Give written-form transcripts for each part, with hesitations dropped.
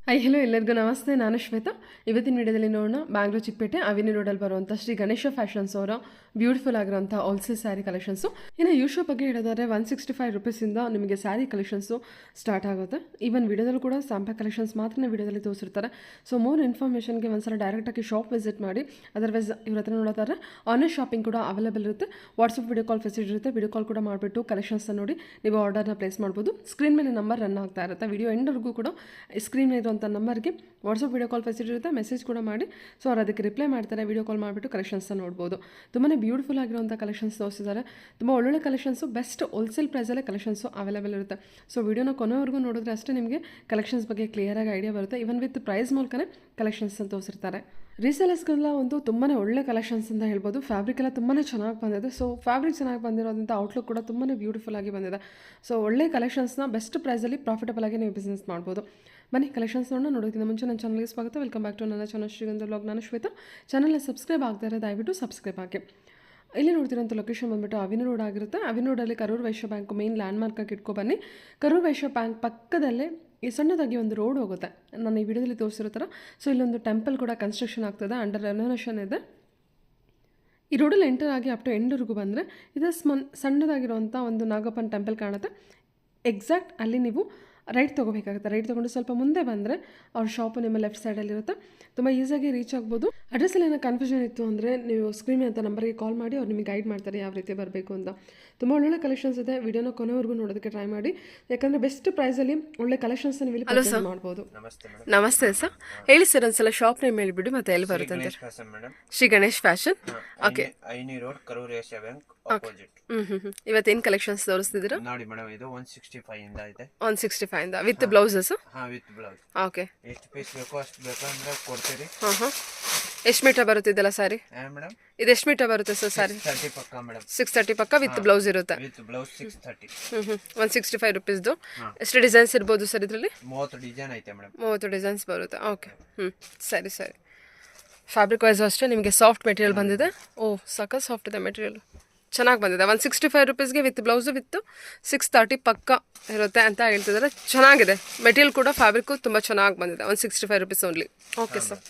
Hello ಎಲ್ಲರಿಗೂ ನಮಸ್ತೆ. ನಾನು ಶ್ವೇತಾ. ಇವತ್ತಿನ ವಿಡಿಯೋದಲ್ಲಿ ನೋಡೋಣ ಬ್ಯಾಂಗ್ಳೂರು ಚಿಕ್ಕಪೇಟೆ ಅವಿನಿ ರೋಡಲ್ಲಿ ಬರುವಂಥ ಶ್ರೀ ಗಣೇಶ ಫ್ಯಾಷನ್ಸ್ ಅವರ ಬ್ಯೂಟಿಫುಲ್ ಆಗಿರೋಂಥ ಹೋಲ್ಸೇಲ್ ಸ್ಯಾರಿ ಕಲೆಕ್ಷನ್ಸು. ಇನ್ನು ಯೂಶೋ ಬಗ್ಗೆ ಹೇಳಿದರೆ 165 ರೂಪೀಸಿಂದ ನಿಮಗೆ ಸ್ಯಾರಿ ಕಲೆಕ್ಷನ್ಸು ಸ್ಟಾರ್ಟ್ ಆಗುತ್ತೆ. ಈವನ್ ವಿಡಿಯೋದಲ್ಲೂ ಕೂಡ ಸ್ಯಾಂಪಲ್ ಕಲೆಕ್ಷನ್ಸ್ ಮಾತ್ರ ವಿಡಿಯೋದಲ್ಲಿ ತೋರಿಸಿರ್ತಾರೆ. ಸೊ ಮೋರ್ ಇನ್ಫಾರ್ಮೇಷನ್ಗೆ ಒಂದ್ಸಲ ಡೈರೆಕ್ಟಾಗಿ ಶಾಪ್ ವಿಸಿಟ್ ಮಾಡಿ. ಅದರ್ವೈಸ್ ಇವ್ರ ಹತ್ರ ನೋಡೋದಾದ್ರೆ ಆನ್ಲೈನ್ ಶಾಪಿಂಗ್ ಕೂಡ ಅವೈಲೇಬಲ್ ಇರುತ್ತೆ. ವಾಟ್ಸಪ್ ವಿಡಿಯೋ ಕಾಲ್ ಫೆಸಿಲಿಟಿ ಇರುತ್ತೆ. ವಿಡಿಯೋ ಕಾಲ್ ಕೂಡ ಮಾಡಿಬಿಟ್ಟು ಕಲೆಕ್ಷನ್ಸ್ನ ನೋಡಿ ನೀವು ಆರ್ಡರ್ನ ಪ್ಲೇಸ್ ಮಾಡ್ಬೋದು. ಸ್ಕ್ರೀನ್ ಮೇಲೆ ನಂಬರ್ ರನ್ ಆಗ್ತಾ ಇರುತ್ತೆ. ವಿಡಿಯೋ ಎಂಡ್ವರೆಗೂ ಕೂಡ ಸ್ಕ್ರೀನ್ ಮೇಲೆ ಇರುವಂಥ ನಂಬರ್ಗೆ ವಾಟ್ಸಪ್ ವಿಡಿಯೋ ಕಾಲ್ ಫೆಸಿಲಿಟಿ ಇರುತ್ತೆ. ಮೆಸೇಜ್ ಕೂಡ ಮಾಡಿ. ಸೊ ಅವ್ರು ಅದಕ್ಕೆ ರಿಪ್ಲೈ ಮಾಡ್ತಾರೆ. ವಿಡಿಯೋ ಕಾಲ್ ಮಾಡಿಬಿಟ್ಟು ಕಲೆಕ್ಷನ್ಸ್ನ ನೋಡ್ಬೋದು. ತುಂಬಾ ಬ್ಯೂಟಿಫುಲ್ ಆಗಿರುವಂಥ ಕಲೆಕ್ಷನ್ಸ್ ತೋರಿಸಿದ್ದಾರೆ. ತುಂಬ ಒಳ್ಳೊಳ್ಳೆ ಕಲೆಕ್ಷನ್ಸು, ಬೆಸ್ಟ್ ಹೋಲ್ಸೇಲ್ ಪ್ರೈಸಲ್ಲೇ ಕಲೆಕ್ಷನ್ಸು ಅವೈಲೇಬಲ್ ಇರುತ್ತೆ. ಸೊ ವಿಡಿಯೋನ ಕೊನೆವರೆಗೂ ನೋಡಿದ್ರೆ ಅಷ್ಟೇ ನಿಮಗೆ ಕಲೆಕ್ಷನ್ಸ್ ಬಗ್ಗೆ ಕ್ಲಿಯರಾಗಿ ಐಡಿಯಾ ಬರುತ್ತೆ. ಇವನ್ ವಿತ್ ಪ್ರೈಸ್ ಮೂಲಕನೇ ಕಲೆಕ್ಷನ್ಸ್ ಅಂತ ತೋರಿಸಿರ್ತಾರೆ. ರೀಸೇಲರ್ಸ್ಗೆಲ್ಲ ಒಂದು ತುಂಬಾ ಒಳ್ಳೆ ಕಲೆಕ್ಷನ್ಸ್ ಅಂತ ಹೇಳ್ಬೋದು. ಫ್ಯಾಬ್ರಿಕ್ ಎಲ್ಲ ತುಂಬಾ ಚೆನ್ನಾಗಿ ಬಂದಿದೆ. ಸೊ ಫ್ಯಾಬ್ರಿಕ್ ಚೆನ್ನಾಗಿ ಬಂದಿರೋದ್ರಿಂದ ಔಟ್ಲುಕ್ ಕೂಡ ತುಂಬಾ ಬ್ಯೂಟಿಫುಲ್ ಆಗಿ ಬಂದಿದೆ. ಸೊ ಒಳ್ಳೆ ಕಲೆಕ್ಷನ್ಸ್ನ ಬೆಸ್ಟ್ ಪ್ರೈಸಲ್ಲಿ ಪ್ರಾಫಿಟಬಲ್ ಆಗಿ ನೀವು ಬಿಸ್ನೆಸ್ ಮಾಡ್ಬೋದು. ಬನ್ನಿ ಕಲೆಕ್ಷನ್ಸ್ ನೋಡೋದಕ್ಕಿಂತ ಮುಂಚೆ ನನ್ನ ಚಾನಲ್ಗೆ ಸ್ವಾಗತ. ವೆಲ್ಕಮ್ ಬ್ಯಾಕ್ ಟು ನನ್ನ ಚಾನಲ್ ಶ್ರೀಗಂಧ ಬ್ಲಾಗ್. ನಾನು ಶ್ವೇತಾ. ಚಾನಲ್ನ ಸಬ್ಸ್ಕ್ರೈಬ್ ಆಗ್ತಾ ಇರೋದು ದಯವಿಟ್ಟು ಸಬ್ಸ್ಕ್ರೈಬ್ ಆಗಿ. ಇಲ್ಲಿ ನೋಡ್ತಿರೋಂಥ ಲೊಕೇಶನ್ ಬಂದುಬಿಟ್ಟು ಅವಿನಿ ರೋಡ್ ಆಗಿರುತ್ತೆ. ಅವಿನಿ ರೋಡಲ್ಲಿ Karur Vysya bank main land ಮಾರ್ಕಾಗಿ ಇಟ್ಕೊಬನ್ನಿ. Karur Vysya bank ಪಕ್ಕದಲ್ಲೇ ಈ ಸಣ್ಣದಾಗಿ ಒಂದು ರೋಡ್ ಹೋಗುತ್ತೆ. ನಾನು ಈ ವಿಡಿಯೋದಲ್ಲಿ ತೋರಿಸಿರೋ ಥರ. ಸೊ ಇಲ್ಲೊಂದು ಟೆಂಪಲ್ ಕೂಡ ಕನ್ಸ್ಟ್ರಕ್ಷನ್ ಆಗ್ತದೆ, ಅಂಡರ್ ರೆನೋವೇಷನ್ ಇದೆ. ಈ ರೋಡಲ್ಲಿ ಎಂಟರ್ ಆಗಿ ಅಪ್ ಟು ಎಂಡ್ವರೆಗೂ ಬಂದರೆ ಇದು ಸಣ್ಣದಾಗಿರುವಂಥ ಒಂದು ನಾಗಪ್ಪನ ಟೆಂಪಲ್ ಕಾಣುತ್ತೆ. ಎಕ್ಸಾಕ್ಟ್ ಅಲ್ಲಿ ನೀವು ರೈಟ್ ತೊಗೋಬೇಕಾಗುತ್ತೆ. ರೈಟ್ ತೊಗೊಂಡು ಸ್ವಲ್ಪ ಮುಂದೆ ಬಂದರೆ ಅವ್ರ ಶಾಪು ನಿಮ್ಮ ಲೆಫ್ಟ್ ಸೈಡಲ್ಲಿರುತ್ತೆ. ತುಂಬ ಈಸಿಯಾಗಿ ರೀಚ್ ಆಗ್ಬೋದು. ಅಡ್ರೆಸ್ಸಲ್ಲಿ ಏನೋ ಕನ್ಫ್ಯೂಷನ್ ಇತ್ತು ಅಂದರೆ ನೀವು ಸ್ಕ್ರೀನ್ ಅಂತ ನಂಬರ್ಗೆ ಕಾಲ್ ಮಾಡಿ ಅವ್ರು ನಿಮಗೆ ಗೈಡ್ ಮಾಡ್ತಾರೆ ಯಾವ ರೀತಿ ಬರಬೇಕು ಅಂತ. ತುಂಬ ಒಳ್ಳೊಳ್ಳೆ ಕಲೆಕ್ಷನ್ಸ್ ಇದೆ. ವಿಡಿಯೋನ ಕೊನೆವರೆಗೂ ನೋಡೋದಕ್ಕೆ ಟ್ರೈ ಮಾಡಿ. ಯಾಕಂದರೆ ಬೆಸ್ಟ್ ಪ್ರೈಸಲ್ಲಿ ಒಳ್ಳೆ ಕಲೆಕ್ಷನ್ಸ್ ನೀವು ಇಲ್ಲಿ ಪರ್ಚೇಸ್ ಮಾಡ್ಬೋದು. ನಮಸ್ತೆ ಸರ್, ಹೇಳಿ ಸರ್ ಒಂದ್ಸಲ ಶಾಪ್ ನೇಮ್ ಹೇಳಿಬಿಡಿ ಮತ್ತೆ ಎಲ್ಲಿ ಬರುತ್ತೆ ಅಂತ. ಶ್ರೀ ಗಣೇಶ್ ಫ್ಯಾಷನ್. ಓಕೆ, ಇವತ್ತೇನು ಕಲೆಕ್ಷನ್ಸ್ ತೋರಿಸ್ತಿದ್ದೀರಾ ನೋಡಿ ಮೇಡಮ್? ಇದು 165 ಇಂದ ಇದೆ. 165 ಇಂದ with blouses? With blouse. Okay, ಎಷ್ಟು ಪೀಸ್ ಬೇಕೋ ಅಷ್ಟು ಬೇಕಂದ್ರೆ ಕೊಡ್ತೀರಿ. ಎಷ್ಟು ಮೀಟರ್ ಬರುತ್ತೆ ಇದೆಲ್ಲ ಸಾರಿ? ಮೇಡಮ್ ಇದು ಎಷ್ಟು ಮೀಟರ್ ಬರುತ್ತೆ ಸರ್ ಸಾರಿ? 630 ಪಕ್ಕ ಮೇಡಮ್. 630 ಪಕ್ಕ ವಿತ್ ಬ್ಲೌಸ್ ಇರುತ್ತೆ. With blouse 630. 165 ರೂಪೀಸ್ದು. ಎಷ್ಟು ಡಿಸೈನ್ಸ್ ಇರ್ಬೋದು ಸರ್ ಇದರಲ್ಲಿ? 30 ಡಿಸೈನ್ ಐತೆ ಮೇಡಮ್. 30 ಡಿಸೈನ್ಸ್ ಬರುತ್ತೆ. ಓಕೆ, ಸರಿ ಸರಿ. ಫ್ಯಾಬ್ರಿಕ್ ವೈಸ್ ಅಷ್ಟೇ ನಿಮಗೆ ಸಾಫ್ಟ್ ಮೆಟೀರಿಯಲ್ ಬಂದಿದೆ. ಓ ಸಾಕ ಸಾಫ್ಟ್ ಇದೆ ಮೆಟೀರಿಯಲ್, ಚೆನ್ನಾಗಿ ಬಂದಿದೆ. 165 ರೂಪೀಸ್ಗೆ ವಿತ್ ಬ್ಲೌಸು ವಿತ್ 630 ಪಕ್ಕ ಇರುತ್ತೆ ಅಂತ ಹೇಳ್ತಿದ್ದಾರೆ. ಚೆನ್ನಾಗಿದೆ ಮೆಟೀರಿಯಲ್ ಕೂಡ, ಫ್ಯಾಬ್ರಿಕ್ಕು ತುಂಬ ಚೆನ್ನಾಗಿ ಬಂದಿದೆ. 165 rupees only. Okay sir,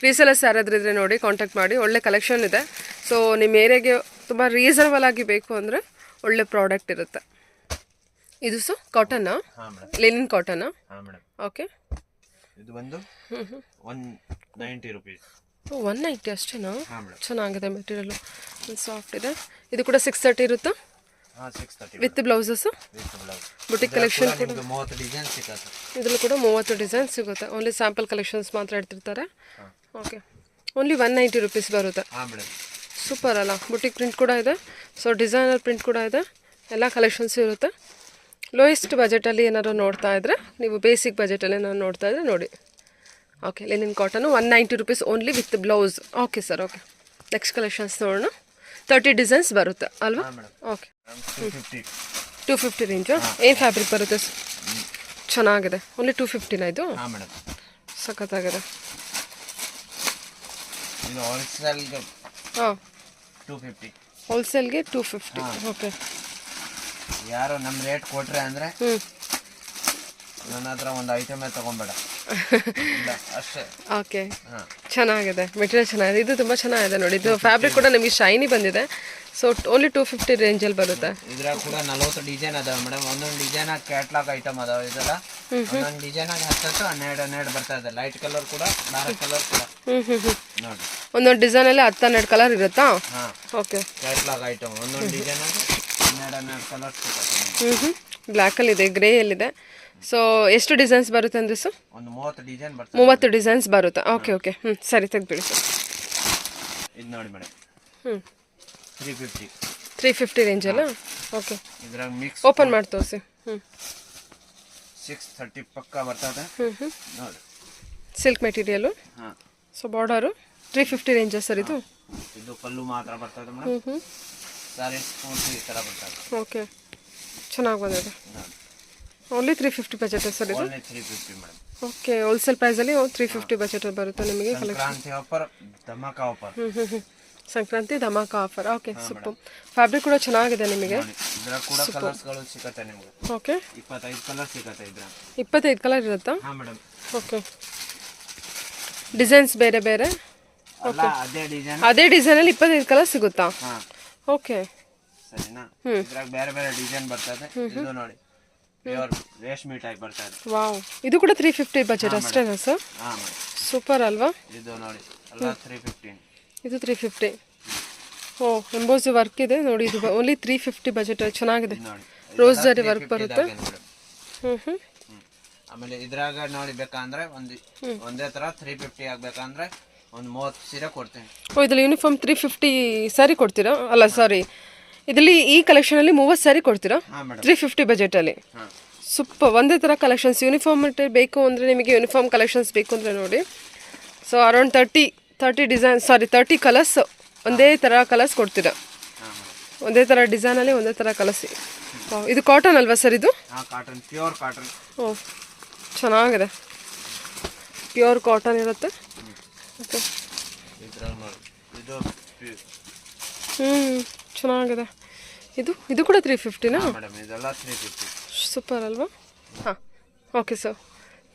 resellers ಯಾರಾದ್ರೂ ಇದ್ರೆ ನೋಡಿ ಕಾಂಟ್ಯಾಕ್ಟ್ ಮಾಡಿ. ಒಳ್ಳೆ ಕಲೆಕ್ಷನ್ ಇದೆ. ಸೊ ನಿಮ್ಮ ಏರಿಯಾಗೆ ತುಂಬ ರೀಸನಬಲ್ ಆಗಿ ಬೇಕು ಅಂದರೆ ಒಳ್ಳೆ ಪ್ರಾಡಕ್ಟ್ ಇರುತ್ತೆ. ಇದು ಸರ್ ಕಾಟನ್ನ, ಲಿನಿನ್ ಕಾಟನ್ನ? ಓಕೆ, ಇದು ಬಂದು 190 ರೂಪೀಸ್. 190 ಅಷ್ಟೇನಾ? ಚೆನ್ನಾಗಿದೆ ಮೆಟೀರಿಯಲ್, ಸಾಫ್ಟ್ ಇದೆ. ಇದು ಕೂಡ 630 ಇರುತ್ತಾ? With blouses? ಬುಟಿಕ್ ಕಲೆಕ್ಷನ್ ಕೂಡ 30 ಡಿಸೈನ್ ಸಿಗುತ್ತೆ. ಇದರಲ್ಲೂ ಕೂಡ 30 ಡಿಸೈನ್ ಸಿಗುತ್ತೆ. ಓನ್ಲಿ ಸ್ಯಾಂಪಲ್ ಕಲೆಕ್ಷನ್ಸ್ ಮಾತ್ರ ಇಡ್ತಿರ್ತಾರೆ. ಓಕೆ, ಓನ್ಲಿ 190 ರೂಪೀಸ್ ಬರುತ್ತೆ. ಸೂಪರ್ ಅಲ್ಲ? ಬುಟಿಕ್ ಪ್ರಿಂಟ್ ಕೂಡ ಇದೆ, ಸೊ ಡಿಸೈನರ್ ಪ್ರಿಂಟ್ ಕೂಡ ಇದೆ, ಎಲ್ಲ ಕಲೆಕ್ಷನ್ಸ್ ಇರುತ್ತೆ. ಲೋಯೆಸ್ಟ್ ಬಜೆಟಲ್ಲಿ ಏನಾದ್ರು ನೋಡ್ತಾ ಇದ್ದರೆ, ನೀವು ಬೇಸಿಕ್ ಬಜೆಟಲ್ಲಿ ಏನಾದ್ರು ನೋಡ್ತಾ ಇದ್ದರೆ ನೋಡಿ. Okay, linen cotton 190 rupees only with blouse. Okay sir. Okay, next collections ನೋಡೋಣ. 30 ಡಿಸೈನ್ಸ್ ಬರುತ್ತೆ ಅಲ್ವಾ? Okay, 250 range. ಏನು ಫ್ಯಾಬ್ರಿಕ್ ಬರುತ್ತೆ ಸರ್? ಚೆನ್ನಾಗಿದೆ. ಓನ್ಲಿ 250 ಇದು? ಸಖತ್ತಾಗಿದೆ. ಹಾಂ, 250 ಹೋಲ್ಸೇಲ್ಗೆ 250. ಓಕೆ, ಯಾರು ನಮ್ಮ ರೇಟ್ ಕೊಟ್ರೆ ಅಂದರೆ ನನ್ನ ಹತ್ರ ಒಂದು ಐಟಮೇ ತೊಗೊಂಬೇಡ ಅಷ್ಟೇ. ಓಕೆ, ಚೆನ್ನಾಗಿದೆ ಮೆಟೀರಿಯಲ್, ಚೆನ್ನಾಗಿದೆ. ಇದು ತುಂಬ ಚೆನ್ನಾಗಿದೆ ನೋಡಿ. ಇದು ಫ್ಯಾಬ್ರಿಕ್ ಕೂಡ ನಿಮಗೆ ಶೈನಿ ಬಂದಿದೆ. ಸೊ ಓನ್ಲಿ 250 ರೇಂಜಲ್ಲಿ ಬರುತ್ತೆ. ಇದ್ರಾಗ ಕೂಡ 40 ಡಿಸೈನ್ ಅದಾವೆ ಮೇಡಮ್. ಒಂದೊಂದು ಡಿಸೈನ್ ಕ್ಯಾಟ್ಲಾಗ್ ಐಟಮ್ ಅದಾವೆ. ಇದೆಲ್ಲ ಒಂದೊಂದು ಡಿಸೈನ್ 10 12 ಬರ್ತಾ ಇದೆ. ಲೈಟ್ ಕಲರ್ ಕೂಡ, ಡಾರ್ಕ್ ಕಲರ್ ಕೂಡ ನೋಡಿ. ಒಂದೊಂದು ಡಿಸೈನಲ್ಲಿ 10-12 ಕಲರ್ ಇರುತ್ತಾ? Okay, catalogue item. ಒಂದೊಂದು ಡಿಸೈನ್ 12 ಕಲರ್ಸ್ ಸಿಗುತ್ತೆ. ಬ್ಲ್ಯಾಕಲ್ಲಿ ಇದೆ, ಗ್ರೇಯಲ್ಲಿದೆ. ಸೊ ಎಷ್ಟು ಡಿಸೈನ್ಸ್ ಬರುತ್ತೆ ಅಂದರೆ ಸರ್? ಒಂದು 30 ಡಿಸೈನ್ ಬರುತ್ತೆ. 30 ಡಿಸೈನ್ಸ್ ಬರುತ್ತೆ. ಓಕೆ ಓಕೆ, ಸರಿ, ತೆಗೆದುಬಿಡಿ ಸರ್. ಇದು ನೋಡಿ ಮೇಡಮ್, 350 ರೇಂಜಲ್ಲ? ಓಕೆ, ಇದ್ರಾಗ ಮಿಕ್ಸ್ ಓಪನ್ ಮಾಡಿ ತೋರಿಸಿ. 630 ಪಕ್ಕ ಬರ್ತದೆ ನೋಡಿ. Silk material. ಸೊ ಬಾರ್ಡರು 350 ರೇಂಜಾ ಸರ್ ಇದು? ಇದು ಪಲ್ಲು ಮಾತ್ರ ಬರ್ತದೆ ಮೇಡಮ್. ಸಾರಿ ಪೂರ್ತಿ ಈ ಥರ ಬರ್ತದೆ. ಓಕೆ, ಚೆನ್ನಾಗಿ ಬಂದಿದೆ. ಓನ್ಲಿ 350 ಬಜೆಟ್ ಸರ್ ಇದು? 350 ಮೇಡಮ್. ಓಕೆ, ಹೋಲ್ಸೇಲ್ ಪ್ರೈಸಲ್ಲಿ 350 ಬಜೆಟಲ್ಲಿ ಬರುತ್ತೆ ನಿಮಗೆ collection. Sankranti offer, dhamaka offer. Sankranti dhamaka offer. Okay super. Fabric ಕೂಡ ಚೆನ್ನಾಗಿದೆ ನಿಮಗೆ. ಇದ್ರಾಗ ಕೂಡ ಕಲರ್ಸ್ ಗಳು ಸಿಗುತ್ತೆ ನಿಮಗೆ. ಓಕೆ 25 ಕಲರ್ ಸಿಗುತ್ತೆ ಇದ್ರಾಗ. 25 ಕಲರ್ ಇರುತ್ತಾ? ಹಾ ಮೇಡಮ್. ಓಕೆ ಡಿಸೈನ್ಸ್ ಬೇರೆ ಬೇರೆ? ಅಲ್ಲ ಅದೇ ಡಿಸೈನ್ ಅಲ್ಲಿ 25 ಕಲರ್ ಸಿಗುತ್ತಾ? ಹಾ ಓಕೆ ಸರಿನಾ. ಇದ್ರಾಗ ಬೇರೆ ಬೇರೆ ಡಿಸೈನ್ ಬರ್ತದೆ. ಇದು ನೋಡಿ ಪ್ಯೂರ್ ರೇಷ್ಮೆ ಟೈಪ್ ಬರ್ತದೆ. ವಾವ್, ಇದು ಕೂಡ 350 ಬಜೆಟ್ ಅಷ್ಟೇನಾ ಸರ್? ಹಾ ಮೇಡಮ್. ಸೂಪರ್ ಅಲ್ವಾ? ಇದು ನೋಡಿ ಎಲ್ಲ 350. ಇದು 350. ಓ ಎಂಬೋಸಿ ವರ್ಕ್ ಇದೆ ನೋಡಿ. ಇದು ಓನ್ಲಿ 350 ಬಜೆಟ್. ಚೆನ್ನಾಗಿದೆ. ರೋಸ್ ಜರಿ ವರ್ಕ್ ಬರುತ್ತೆ. ಆಮೇಲೆ ಇದ್ರಾಗ ನೋಡಿ ಬೇಕಂದ್ರೆ ಒಂದೇ ತರ 350 ಆಗ್ಬೇಕಂದ್ರೆ ಒಂದು 30 ಸೀರೆ ಕೊಡ್ತೀನಿ. ಓ ಇದ್ರಲ್ಲಿ ಯೂನಿಫಾರ್ಮ್ 350 ಸ್ಯಾರಿ ಕೊಡ್ತೀರಾ? ಅಲ್ಲ ಸಾರಿ, ಇದರಲ್ಲಿ ಈ ಕಲೆಕ್ಷನ್ ಅಲ್ಲಿ 30 ಸ್ಯಾರಿ ಕೊಡ್ತೀರಾ 350 ಬಜೆಟ್ ಅಲ್ಲಿ? ಸೂಪರ್. ಒಂದೇ ತರ ಕಲೆಕ್ಷನ್ಸ್ ಯೂನಿಫಾರ್ಮ್ ಬೇಕು ಅಂದ್ರೆ ನಿಮಗೆ ಯೂನಿಫಾರ್ಮ್ ಕಲೆಕ್ಷನ್ಸ್ ಬೇಕು ಅಂದ್ರೆ ನೋಡಿ. ಸೊ ಅರೌಂಡ್ 30 ಡಿಸೈನ್ 30 ಕಲರ್ಸ್ ಒಂದೇ ತರ ಕಲರ್ಸ್ ಕೊಡ್ತೀರಾ. ಒಂದೇ ತರ ಡಿಸೈನ್ ಅಲ್ಲಿ ಒಂದೇ ತರ ಕಲರ್ಸ್. ಇದು ಕಾಟನ್ ಅಲ್ವಾ ಸರ್? ಇದು ಕಾಟನ್, ಪ್ಯೂರ್ ಕಾಟನ್. ಓ ಚೆನ್ನಾಗಿದೆ. ಪ್ಯೂರ್ ಕಾಟನ್ ಇರುತ್ತೆ. ಓಕೆ ಚೆನ್ನಾಗಿದೆ. ಇದು ಕೂಡ 350ನಾ? ಸೂಪರ್ ಅಲ್ವಾ? ಹಾಂ ಓಕೆ ಸರ್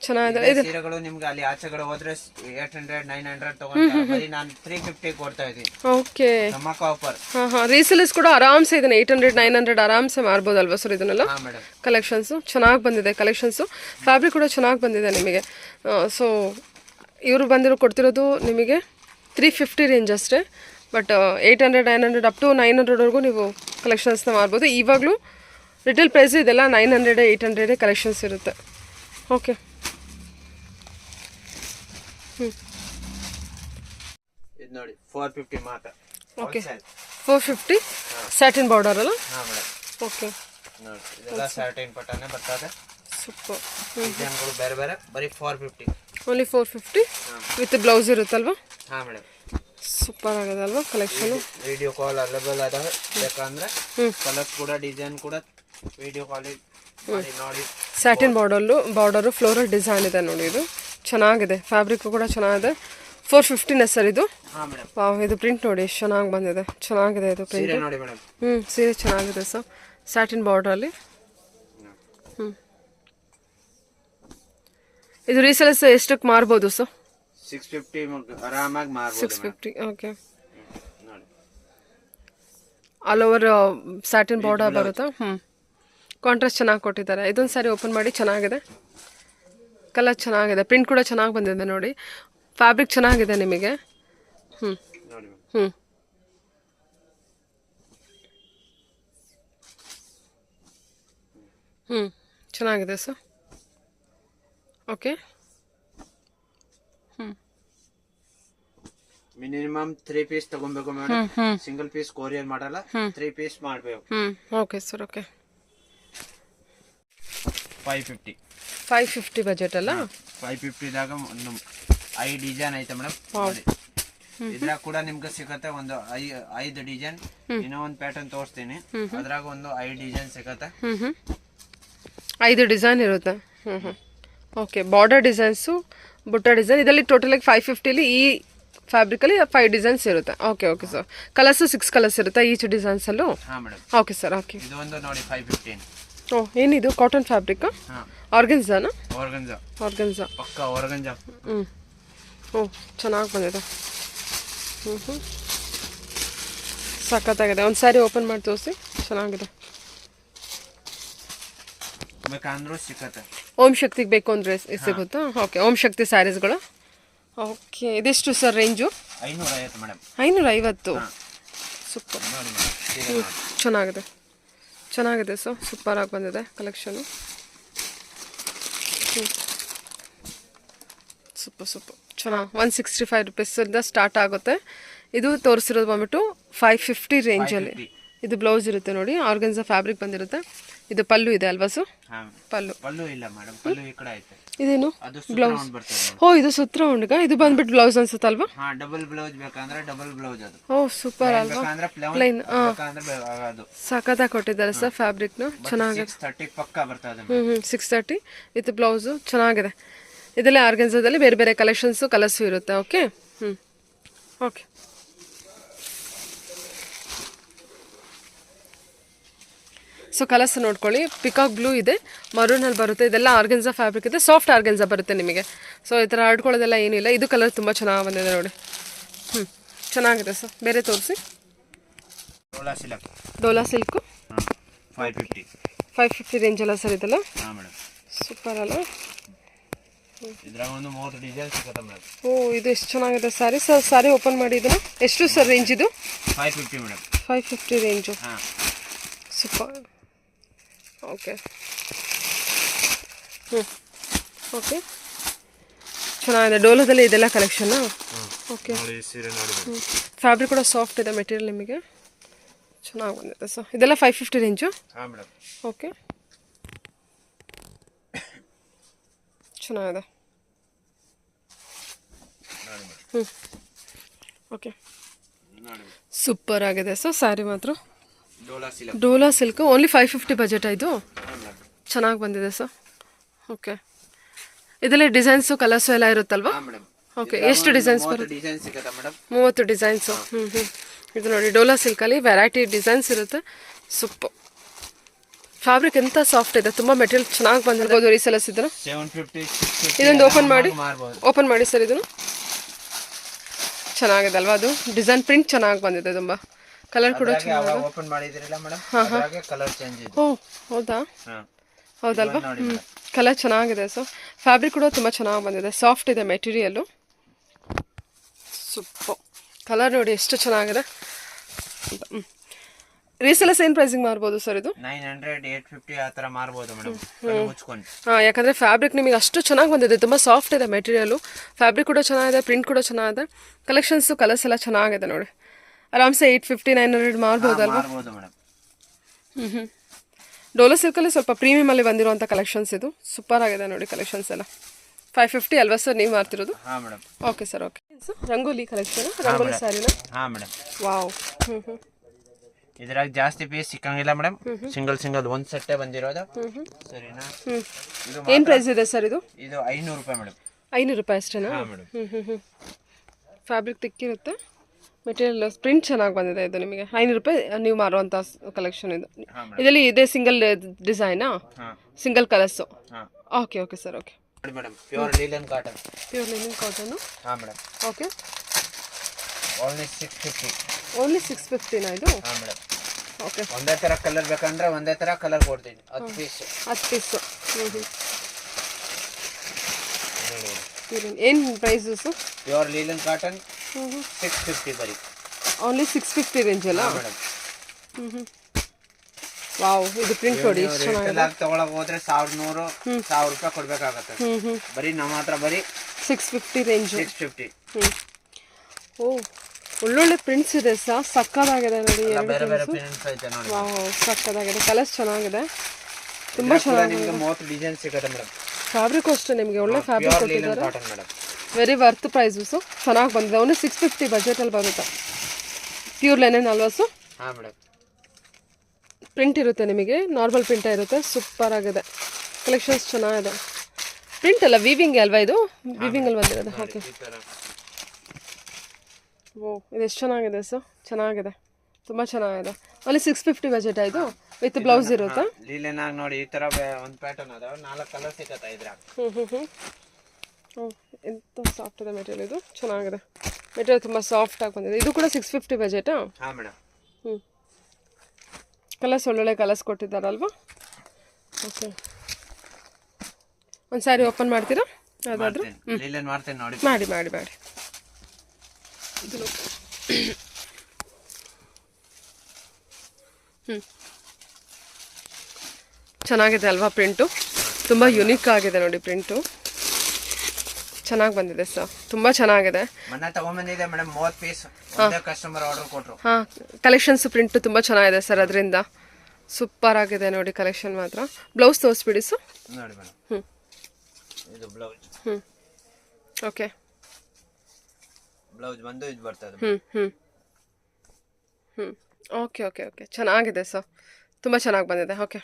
ಚೆನ್ನಾಗಿದೆ. ಇದು ಸೀರೆಗಳು ನಿಮ್ಗೆ ಅಲ್ಲಿ ಆಚೆಗಡೆ ಹೋದ್ರೆ 800 900 ತಗೊಂಡ್ರೆ ಬರೀ ನಾನು 350 ಕೊಡ್ತಾ ಇದ್ದೀನಿ. Okay dhamaka offer. ಹಾಂ ರೀಸೇಲರ್ಸ್ ಕೂಡ ಆರಾಮ್ಸೆ ಇದನ್ನ 800 900 ಆರಾಮ್ಸೆ ಮಾರ್ಬೋದಲ್ವಾ ಸರ್ ಇದನ್ನೆಲ್ಲ? ಕಲೆಕ್ಷನ್ಸು ಚೆನ್ನಾಗಿ ಬಂದಿದೆ. ಕಲೆಕ್ಷನ್ಸು ಫ್ಯಾಬ್ರಿಕ್ ಕೂಡ ಚೆನ್ನಾಗಿ ಬಂದಿದೆ ನಿಮಗೆ. ಸೊ ಇವರು ಕೊಡ್ತಿರೋದು ನಿಮಗೆ 350 ರೇಂಜ್ ಅಷ್ಟೇ. ಬಟ್ 800 900 ಅಪ್ ಟು 900ವರೆಗೂ ನೀವು ಕಲೆಕ್ಷನ್ಸ್ನ ಮಾರ್ಬೋದು. ಇವಾಗಲೂ ರಿಟೇಲ್ ಪ್ರೈಸ್ ಇದೆಲ್ಲ 900 800 ಕಲೆಕ್ಷನ್ಸ್ ಇರುತ್ತೆ. ಓಕೆ ಇದು ನೋಡಿ 450 ಮಾತ್ರ. ಓಕೆ 450 ಸ್ಯಾಟಿನ್ ಬಾರ್ಡರ್ ಅಲ್ಲ? ಹಾಂ ಮೇಡಮ್. ಓಕೆ ನೋಡಿ ಇದೆಲ್ಲ ಸ್ಯಾಟಿನ್ ಪಟ್ಟನೆ ಬರ್ತದೆ. ಸೂಪರ್. ಡಿಸೈನ್ಗಳು ಬೇರೆ ಬೇರೆ ಬರೀ 450. ಓನ್ಲಿ 450 ವಿತ್ ಬ್ಲೌಸ್ ಇರುತ್ತಲ್ವಾ? ಹಾಂ ಮೇಡಮ್. ಸೂಪರ್ ಆಗಿದೆ ಅಲ್ವಾ ಕಲೆಕ್ಷನ್? ವಿಡಿಯೋ ಕಾಲ್ ಅವೈಲೇಬಲ್ ಅದಾವೆ. ಬೇಕಂದ್ರೆ ಕಲರ್ಸ್ ಕೂಡ ಡಿಸೈನ್ ಕೂಡ ವಿಡಿಯೋ ಕಾಲ್ ಮಾಡಿ ನೋಡಿ. ಸ್ಯಾಟಿನ್ ಬಾರ್ಡರು ಫ್ಲೋರಲ್ ಡಿಸೈನ್ ಇದೆ ನೋಡಿ. ಇದು ಚೆನ್ನಾಗಿದೆ. ಫ್ಯಾಬ್ರಿಕ್ ಕೂಡ ಚೆನ್ನಾಗಿದೆ. 450ನೇ ಸರ್ ಇದು? ಹಾಂ ಮೇಡಮ್. ವಾವ್, ಇದು ಪ್ರಿಂಟ್ ನೋಡಿ ಎಷ್ಟು ಚೆನ್ನಾಗಿ ಬಂದಿದೆ. ಚೆನ್ನಾಗಿದೆ ಇದು ಪ್ರಿಂಟ್. ಸೀರೆ ನೋಡಿ ಮೇಡಮ್. ಸೀರೆ ಚೆನ್ನಾಗಿದೆ ಸರ್. ಸ್ಯಾಟಿನ್ ಬಾರ್ಡ್ರಲ್ಲಿ. ಇದು ರೀಸೇಲರ್ಸ್ ಎಷ್ಟಕ್ಕೆ ಮಾರ್ಬೋದು ಸರ್? 650 ಆರಾಮಾಗಿ ಮಾರ್ಬೋದು. 650. Okay all over satin border ಬರುತ್ತಾ? ಕಾಂಟ್ರಾಸ್ಟ್ ಚೆನ್ನಾಗಿ ಕೊಟ್ಟಿದ್ದಾರೆ. ಇದೊಂದು ಸಾರಿ ಓಪನ್ ಮಾಡಿ. ಚೆನ್ನಾಗಿದೆ. ಕಲರ್ ಚೆನ್ನಾಗಿದೆ. ಪ್ರಿಂಟ್ ಕೂಡ ಚೆನ್ನಾಗಿ ಬಂದಿದೆ ನೋಡಿ. ಫ್ಯಾಬ್ರಿಕ್ ಚೆನ್ನಾಗಿದೆ ನಿಮಗೆ. ಚೆನ್ನಾಗಿದೆ ಸರ್. ಓಕೆ ಮಿನಿಮಮ್ 3 ಪೀಸ್ ತಗೊಬೇಕು ಮೇಡಮ್. ಸಿಂಗಲ್ ಪೀಸ್ ಕೊರಿಯರ್ ಮಾಡಲ್ಲ. 3 ಪೀಸ್ ಮಾಡಬೇಕು. Okay sir. ಓಕೆ 550 ಬಜೆಟ್ ಅಲ್ಲ? 550 ದಾಗ ಒಂದು 5 ಡಿಸೈನ್ ಐತೆ ಮೇಡಮ್. ಇದ್ರಾಗ ಕೂಡ ನಿಮ್ಗೆ ಸಿಗತ್ತೆ ಒಂದು 5 ಡಿಸೈನ್. ಇನ್ನೂ ಒಂದು ಪ್ಯಾಟರ್ನ್ ತೋರಿಸ್ತೀನಿ. ಅದ್ರಾಗ ಒಂದು 5 ಡಿಸೈನ್ ಸಿಗತ್ತೆ. 5 ಡಿಸೈನ್ ಇರುತ್ತೆ. ಓಕೆ ಬಾರ್ಡರ್ ಡಿಸೈನ್ಸು, ಬುಟ್ಟ ಡಿಸೈನ್, ಇದರಲ್ಲಿ ಟೋಟಲ್ ಆಗಿ 550ಲಿ ಈ ಫ್ಯಾಬ್ರಿಕಲ್ಲಿ 5 ಡಿಸೈನ್ಸ್ ಇರುತ್ತೆ. Okay okay sir. Colours 6 colours ಇರುತ್ತೆ ಈಚ್ ಡಿಸೈನ್ಸಲ್ಲೂ? ಹಾಂ ಮೇಡಮ್. Okay sir. ಓಕೆ ಇದು ಒಂದು ನೋಡಿ 515. ಓ ಏನಿದು ಕಾಟನ್ ಫ್ಯಾಬ್ರಿಕ್? ಆರ್ಗನ್ಜಾನಾ? ಆರ್ಗನ್ಜಾ ಪಕ್ಕ ಆರ್ಗನ್ಜಾ. ಓ ಚೆನ್ನಾಗಿ ಬಂದಿದೆ. ಸಖತ್ತಾಗಿದೆ. ಒಂದು ಸ್ಯಾರಿ ಓಪನ್ ಮಾಡಿ ತೋರಿಸಿ. ಚೆನ್ನಾಗಿದೆ. ಬೇಕಂದ್ರೂ ಸಿಕ್ಕತ್ತೆ. ಓಂ ಶಕ್ತಿಗೆ ಬೇಕು ಅಂದರೆ ಸಿಗುತ್ತಾ? ಓಕೆ ಓಂ ಶಕ್ತಿ ಸ್ಯಾರೀಸ್ಗಳು. ಓಕೆ ಇದೆಷ್ಟು ಸರ್ ರೇಂಜು? 550 ಮೇಡಮ್. 550. ಸೂಪರ್. ಚೆನ್ನಾಗಿದೆ. ಚೆನ್ನಾಗಿದೆ ಸರ್. ಸೂಪರಾಗಿ ಬಂದಿದೆ ಕಲೆಕ್ಷನು. ಸೂಪರ್ ಚೆನ್ನಾಗಿ 165 ರುಪೀಸಿಂದ ಸ್ಟಾರ್ಟ್ ಆಗುತ್ತೆ. ಇದು ತೋರಿಸಿರೋದು ಬಂದ್ಬಿಟ್ಟು 550 ರೇಂಜಲ್ಲಿ. ಇದು ಬ್ಲೌಸ್ ಇರುತ್ತೆ ನೋಡಿ. ಆರ್ಗನ್ಸಾ ಫ್ಯಾಬ್ರಿಕ್ ಬಂದಿರುತ್ತೆ. ಇದು ಪಲ್ಲು ಇದೆ ಅಲ್ವಾ ಸರ್? ಪಲ್ಲು ಇಲ್ಲ ಮೇಡಮ್. ಪಲ್ಲು ಈ ಕಡೆ ಐತೆ. ಇದೇನು ಬ್ಲೌಸ್? ಓ ಇದು ಸುತ್ರ ಉಂಡ್ಗ. ಇದು ಬಂದ್ಬಿಟ್ಟು ಬ್ಲೌಸ್ ಅನ್ಸುತ್ತಲ್ವಾ? ಡಬಲ್ ಬ್ಲೌಸ್ ಬೇಕಂದ್ರೆ ಡಬಲ್ ಬ್ಲೌಸ್ ಅದು. ಓ ಸೂಪರ್ ಅಲ್ವಾ? ಪ್ಲೈನ್ ಸಖತ್ತಾಗಿ ಕೊಟ್ಟಿದ್ದಾರೆ ಸರ್. ಫ್ಯಾಬ್ರಿಕ್ನು ಚೆನ್ನಾಗಿದೆ. 630 ಪಕ್ಕ ಬರ್ತದೆ. 630 ವಿತ್ ಬ್ಲೌಸು ಚೆನ್ನಾಗಿದೆ. ಇದರಲ್ಲಿ ಆರ್ಗನ್ಸಾದಲ್ಲಿ ಬೇರೆ ಬೇರೆ ಕಲೆಕ್ಷನ್ಸು ಕಲರ್ಸು ಇರುತ್ತೆ. ಓಕೆ ಓಕೆ ಸೊ ಕಲರ್ಸ್ ನೋಡ್ಕೊಳ್ಳಿ. ಪಿಕಾಕ್ ಬ್ಲೂ ಇದೆ, ಮರೂನಲ್ಲಿ ಬರುತ್ತೆ, ಇದೆಲ್ಲ ಆರ್ಗೆನ್ಸಾ ಫ್ಯಾಬ್ರಿಕ್ ಇದೆ, ಸಾಫ್ಟ್ ಆರ್ಗೆನ್ಸಾ ಬರುತ್ತೆ ನಿಮಗೆ. ಸೊ ಈ ಥರ ಆಡ್ಕೊಳ್ಳೋದೆಲ್ಲ ಏನಿಲ್ಲ. ಇದು ಕಲರ್ ತುಂಬ ಚೆನ್ನಾಗಿ ಬಂದಿದೆ ನೋಡಿ. ಚೆನ್ನಾಗಿದೆ ಸರ್. ಬೇರೆ ತೋರಿಸಿ. ಡೋಲಾ ಸಿಲ್ಕು 550 ರೇಂಜಲ್ಲ ಸರ್ ಇದೆಲ್ಲ. ಸೂಪರ್ ಅಲ್ಲ. ಓ ಇದು ಎಷ್ಟು ಚೆನ್ನಾಗಿದೆ ಸ್ಯಾರಿ ಸರ್. ಸ್ಯಾರಿ ಓಪನ್ ಮಾಡಿ ಇದನ್ನು. ಎಷ್ಟು ಸರ್ ರೇಂಜ್ ಇದು? 550 ರೇಂಜು. ಸೂಪರ್. ಓಕೆ ಓಕೆ ಚೆನ್ನಾಗಿದೆ. ಡೋಲಾದಲ್ಲಿ ಇದೆಲ್ಲ ಕಲೆಕ್ಷನ್ನಾ? ಓಕೆ. ಫ್ಯಾಬ್ರಿಕ್ ಕೂಡ ಸಾಫ್ಟ್ ಇದೆ ಮೆಟೀರಿಯಲ್ ನಿಮಗೆ. ಚೆನ್ನಾಗಿ ಬಂದಿದೆ ಸರ್. ಇದೆಲ್ಲ 550 ರೇಂಜು. ಓಕೆ ಚೆನ್ನಾಗಿದೆ. ಓಕೆ ಸೂಪರ್ ಆಗಿದೆ ಸರ್ ಸ್ಯಾರಿ ಮಾತ್ರ. ಡೋಲಾ ಸಿಲ್ಕ್ ಓನ್ಲಿ 550 ಬಜೆಟ್ ಇದು. ಚೆನ್ನಾಗಿ ಬಂದಿದೆ ಸರ್. ಓಕೆ ಇದರಲ್ಲಿ ಡಿಸೈನ್ಸು ಕಲರ್ಸು ಎಲ್ಲ ಇರುತ್ತಲ್ವಾ? ಓಕೆ ಎಷ್ಟು ಡಿಸೈನ್ಸ್ ಬರುತ್ತೆ? 30 ಡಿಸೈನ್ಸು. ಇದು ನೋಡಿ ಡೋಲಾ ಸಿಲ್ಕಲ್ಲಿ ವೆರೈಟಿ ಡಿಸೈನ್ಸ್ ಇರುತ್ತೆ. ಸೂಪರ್. ಫ್ಯಾಬ್ರಿಕ್ ಎಂತ ಸಾಫ್ಟ್ ಇದೆ, ತುಂಬ ಮೆಟೀರಿಯಲ್ ಚೆನ್ನಾಗಿ ಬಂದಿರ್ಬೋದು. ರೀಸೆಲರ್ಸ್ ಇದನ್ನು ಇದೊಂದು ಓಪನ್ ಮಾಡಿ ಸರ್. ಇದನ್ನು ಚೆನ್ನಾಗಿದೆ ಅಲ್ವಾ? ಅದು ಡಿಸೈನ್ ಪ್ರಿಂಟ್ ಚೆನ್ನಾಗಿ ಬಂದಿದೆ ತುಂಬ. ಕಲರ್ ಕೂಡ ಚೆನ್ನಾಗಿದೆ. ಓ ಹೌದಾ? ಹೌದಲ್ವಾ? ಕಲರ್ ಚೆನ್ನಾಗಿದೆ ಸರ್. ಫ್ಯಾಬ್ರಿಕ್ ಕೂಡ ತುಂಬ ಚೆನ್ನಾಗಿ ಬಂದಿದೆ, ಸಾಫ್ಟ್ ಇದೆ ಮೆಟೀರಿಯಲ್ಲು. ಸೂಪರ್. ಕಲರ್ ನೋಡಿ ಎಷ್ಟು ಚೆನ್ನಾಗಿದೆ. ರೀಸೆಲರ್ಸ್ ಏನು ಪ್ರೈಸಿಂಗ್ ಮಾರ್ಬೋದು ಸರ್ ಇದು? 900 850 ಆ ಥರ ಮಾರ್ಬೋದು ಮೇಡಮ್. ಹಾಂ ಯಾಕಂದರೆ ಫ್ಯಾಬ್ರಿಕ್ ನಿಮಗೆ ಅಷ್ಟು ಚೆನ್ನಾಗಿ ಬಂದಿದೆ, ತುಂಬ ಸಾಫ್ಟ್ ಇದೆ ಮೆಟೀರಿಯಲು. ಫ್ಯಾಬ್ರಿಕ್ ಕೂಡ ಚೆನ್ನಾಗಿದೆ, ಪ್ರಿಂಟ್ ಕೂಡ ಚೆನ್ನಾಗಿದೆ, ಕಲೆಕ್ಷನ್ಸು ಕಲರ್ಸ್ ಎಲ್ಲ ಚೆನ್ನಾಗಿದೆ ನೋಡಿ. ಆರಾಮ್ಸೆ 850 900 ಮಾರ್ಬೋದಲ್ವಾ? ಡೋಲಾ ಸಿಲ್ಕಲ್ಲಿ ಸ್ವಲ್ಪ ಪ್ರೀಮಿಯಮಲ್ಲಿ ಬಂದಿರುವಂಥ ಕಲೆಕ್ಷನ್ಸ್ ಇದು. ಸೂಪರ್ ಆಗಿದೆ ನೋಡಿ ಕಲೆಕ್ಷನ್ಸ್ ಎಲ್ಲ. 550 ಅಲ್ವಾ ಸರ್ ನೀವು ಮಾರ್ತಿರೋದು? Okay sir. Okay rangoli collection, rangoli ಸ್ಯಾರಿನ? ವಾವ್. ಇದ್ರಾಗ ಜಾಸ್ತಿ ಪೀಸ್ ಸಿಕ್ಕಂಗಿಲ್ಲ ಮೇಡಮ್. ಸಿಂಗಲ್ ಒಂದ್ ಸೆಟ್ಟೇ ಬಂದಿರೋದು. ಸರಿನಾ? ಏನ್ ಪ್ರೈಸ್ ಇದೆ ಸರ್ ಇದು? ಇದು 500 ರೂಪಾಯಿ ಮೇಡಮ್. 500 ರೂಪಾಯಿ ಅಷ್ಟೇನಾ? ಫ್ಯಾಬ್ರಿಕ್ ತಿಕ್ಕಿರುತ್ತೆ, ಮೆಟೀರಿಯಲ್ ಪ್ರಿಂಟ್ ಚೆನ್ನಾಗಿ ಬಂದಿದೆ. ಇದು ನಿಮಗೆ 500 ರೂಪಾಯಿ ನೀವು ಮಾರುವಂಥ ಕಲೆಕ್ಷನ್ ಇದು. ಇದರಲ್ಲಿ ಇದೆ ಸಿಂಗಲ್ ಡಿಸೈನಾ? Single colours? Okay okay sir. Okay madam pure linen cotton. ಹಾಂ ಮೇಡಮ್. Okay only 650. ಓನ್ಲಿ 650ನಾ ಇದು? ಹಾಂ ಮೇಡಮ್. ಓಕೆ ಒಂದೇ ಥರ ಕಲರ್ ಬೇಕಂದ್ರೆ ಒಂದೇ ಥರ ಕಲರ್ ಕೊಡ್ತೀನಿ. 10 ಪೀಸು. ಏನು price sir? Pure linen cotton 650 ಬರೀ. ಓನ್ಲಿ 650 ರೇಂಜ್ ಅಲ್ಲ ಮೇಡಮ್? ವಾವ್. ಇದು ಪ್ರಿಂಟ್ ನೋಡಿ ಎಷ್ಟು ಚೆನ್ನಾಗಿದೆ. ತಗೊಳಕ್ ಹೋದ್ರೆ 1100 ರೂಪಾಯಿ ಕೊಡ್ಬೇಕಾಗತ್ತೆ. ಬರೀ ನಮ್ಮ ಹತ್ರ ಬರೀ 650 ರೇಂಜ್. 650. ಓ ಒಳ್ಳೊಳ್ಳೆ ಪ್ರಿಂಟ್ಸ್ ಇದೆ ಸರ್. ಸಕ್ಕದಾಗಿದೆ ನೋಡಿ. ಬೇರೆ ಬೇರೆ ಪ್ರಿಂಟ್ಸ್ ಐತೆ ನೋಡಿ. ವಾವ್ ಸಕ್ಕದಾಗಿದೆ. ಕಲರ್ಸ್ ಚೆನ್ನಾಗಿದೆ, ತುಂಬಾ ಚೆನ್ನಾಗಿದೆ. ನಿಮಗೆ 30 ಡಿಸೈನ್ ಸಿಗುತ್ತೆ ಮೇಡಮ್. ಫ್ಯಾಬ್ರಿಕ್ ಅಷ್ಟೇ ನಿಮಗೆ ಒಳ್ಳೆ ಫ್ಯಾಬ್ರಿಕ್ ಕೊಟ್ಟಿದ್ದಾರೆ. Cotton madam. Very worth price. ಚೆನ್ನಾಗಿ ಬಂದಿದೆ. ಓನ್ಲಿ 650 ಬಜೆಟಲ್ಲಿ ಬರುತ್ತೆ. ಪ್ಯೂರ್ ಲೆನೆನ್ ಅಲ್ವಾ ಸರ್? ಹಾಂ ಮೇಡಮ್. ಪ್ರಿಂಟ್ ಇರುತ್ತೆ ನಿಮಗೆ, ನಾರ್ಮಲ್ ಪ್ರಿಂಟೇ ಇರುತ್ತೆ. ಸೂಪರ್ ಆಗಿದೆ. ಕಲೆಕ್ಷನ್ಸ್ ಚೆನ್ನಾಗಿದೆ. ಪ್ರಿಂಟ್ ಅಲ್ಲ ವೀವಿಂಗ್ ಅಲ್ವಾ ಇದು? ವೀವಿಂಗಲ್ಲಿ ಬಂದಿರೋದು. ಓಕೆ. ಓ ಇದು ಎಷ್ಟು ಚೆನ್ನಾಗಿದೆ ಸರ್. ಚೆನ್ನಾಗಿದೆ, ತುಂಬ ಚೆನ್ನಾಗಿದೆ. ಅಲ್ಲಿ 650 ಬಜೆಟ್ ಆಯಿತು ವಿತ್ ಬ್ಲೌಸ್ ಇರುತ್ತೆ. ಲೀಲೆನಾಗ ನೋಡಿ ಈ ಥರ ಒಂದು ಪ್ಯಾಟರ್ನ್ ಅದಾವೆ. 4 ಕಲರ್ ಸಿಗುತ್ತೆ ಇದ್ರಾಗ. ಓ ಎಂತ ಸಾಫ್ಟ್ ಇದೆ ಮೆಟೀರಿಯಲ್. ಇದು ಚೆನ್ನಾಗಿದೆ ಮೆಟೀರಿಯಲ್, ತುಂಬ ಸಾಫ್ಟಾಗಿ ಬಂದಿದೆ. ಇದು ಕೂಡ 650 ಬಜೆಟಾ? ಹಾಂ ಮೇಡಮ್. ಕಲರ್ಸ್ ಒಳ್ಳೊಳ್ಳೆ ಕಲರ್ಸ್ ಕೊಟ್ಟಿದ್ದಾರಲ್ವಾ? ಓಕೆ ಒಂದು ಸ್ಯಾರಿ ಓಪನ್ ಮಾಡ್ತೀರಾ ಯಾವುದಾದ್ರೂ? ಲೀಲೆನ್ ಮಾಡ್ತೀನಿ ನೋಡಿ. ಮಾಡಿ. ಚೆನ್ನಾಗಿದೆ ಅಲ್ವಾ ಪ್ರಿಂಟು? ತುಂಬ ಯುನೀಕ್ ಆಗಿದೆ ನೋಡಿ ಪ್ರಿಂಟು. ಚೆನ್ನಾಗಿ ಬಂದಿದೆ ಸರ್, ತುಂಬ ಚೆನ್ನಾಗಿದೆ. ಮೊನ್ನೆ ತಗೊಂಬಂದಿದೆ ಮೇಡಮ್ 30 ಪೀಸ್. ಒಂದೇ ಕಸ್ಟಮರ್ ಆರ್ಡರ್ ಕೊಟ್ಟರು. ಹಾಂ ಕಲೆಕ್ಷನ್ಸ್ ಪ್ರಿಂಟು ತುಂಬ ಚೆನ್ನಾಗಿದೆ ಸರ್. ಅದರಿಂದ ಸೂಪರ್ ಆಗಿದೆ ನೋಡಿ ಕಲೆಕ್ಷನ್ ಮಾತ್ರ. ಬ್ಲೌಸ್ ತೋರಿಸ್ಬಿಡಿ ಸರ್. ನೋಡಿ ಮೇಡಮ್. ಇದು ಬ್ಲೌಸ್. ಓಕೆ ಬ್ಲೌಸ್ ಬಂದು ಇದು ಬರ್ತದೆ. ಓಕೆ ಚೆನ್ನಾಗಿದೆ ಸರ್, ತುಂಬ ಚೆನ್ನಾಗಿ ಬಂದಿದೆ. ಓಕೆ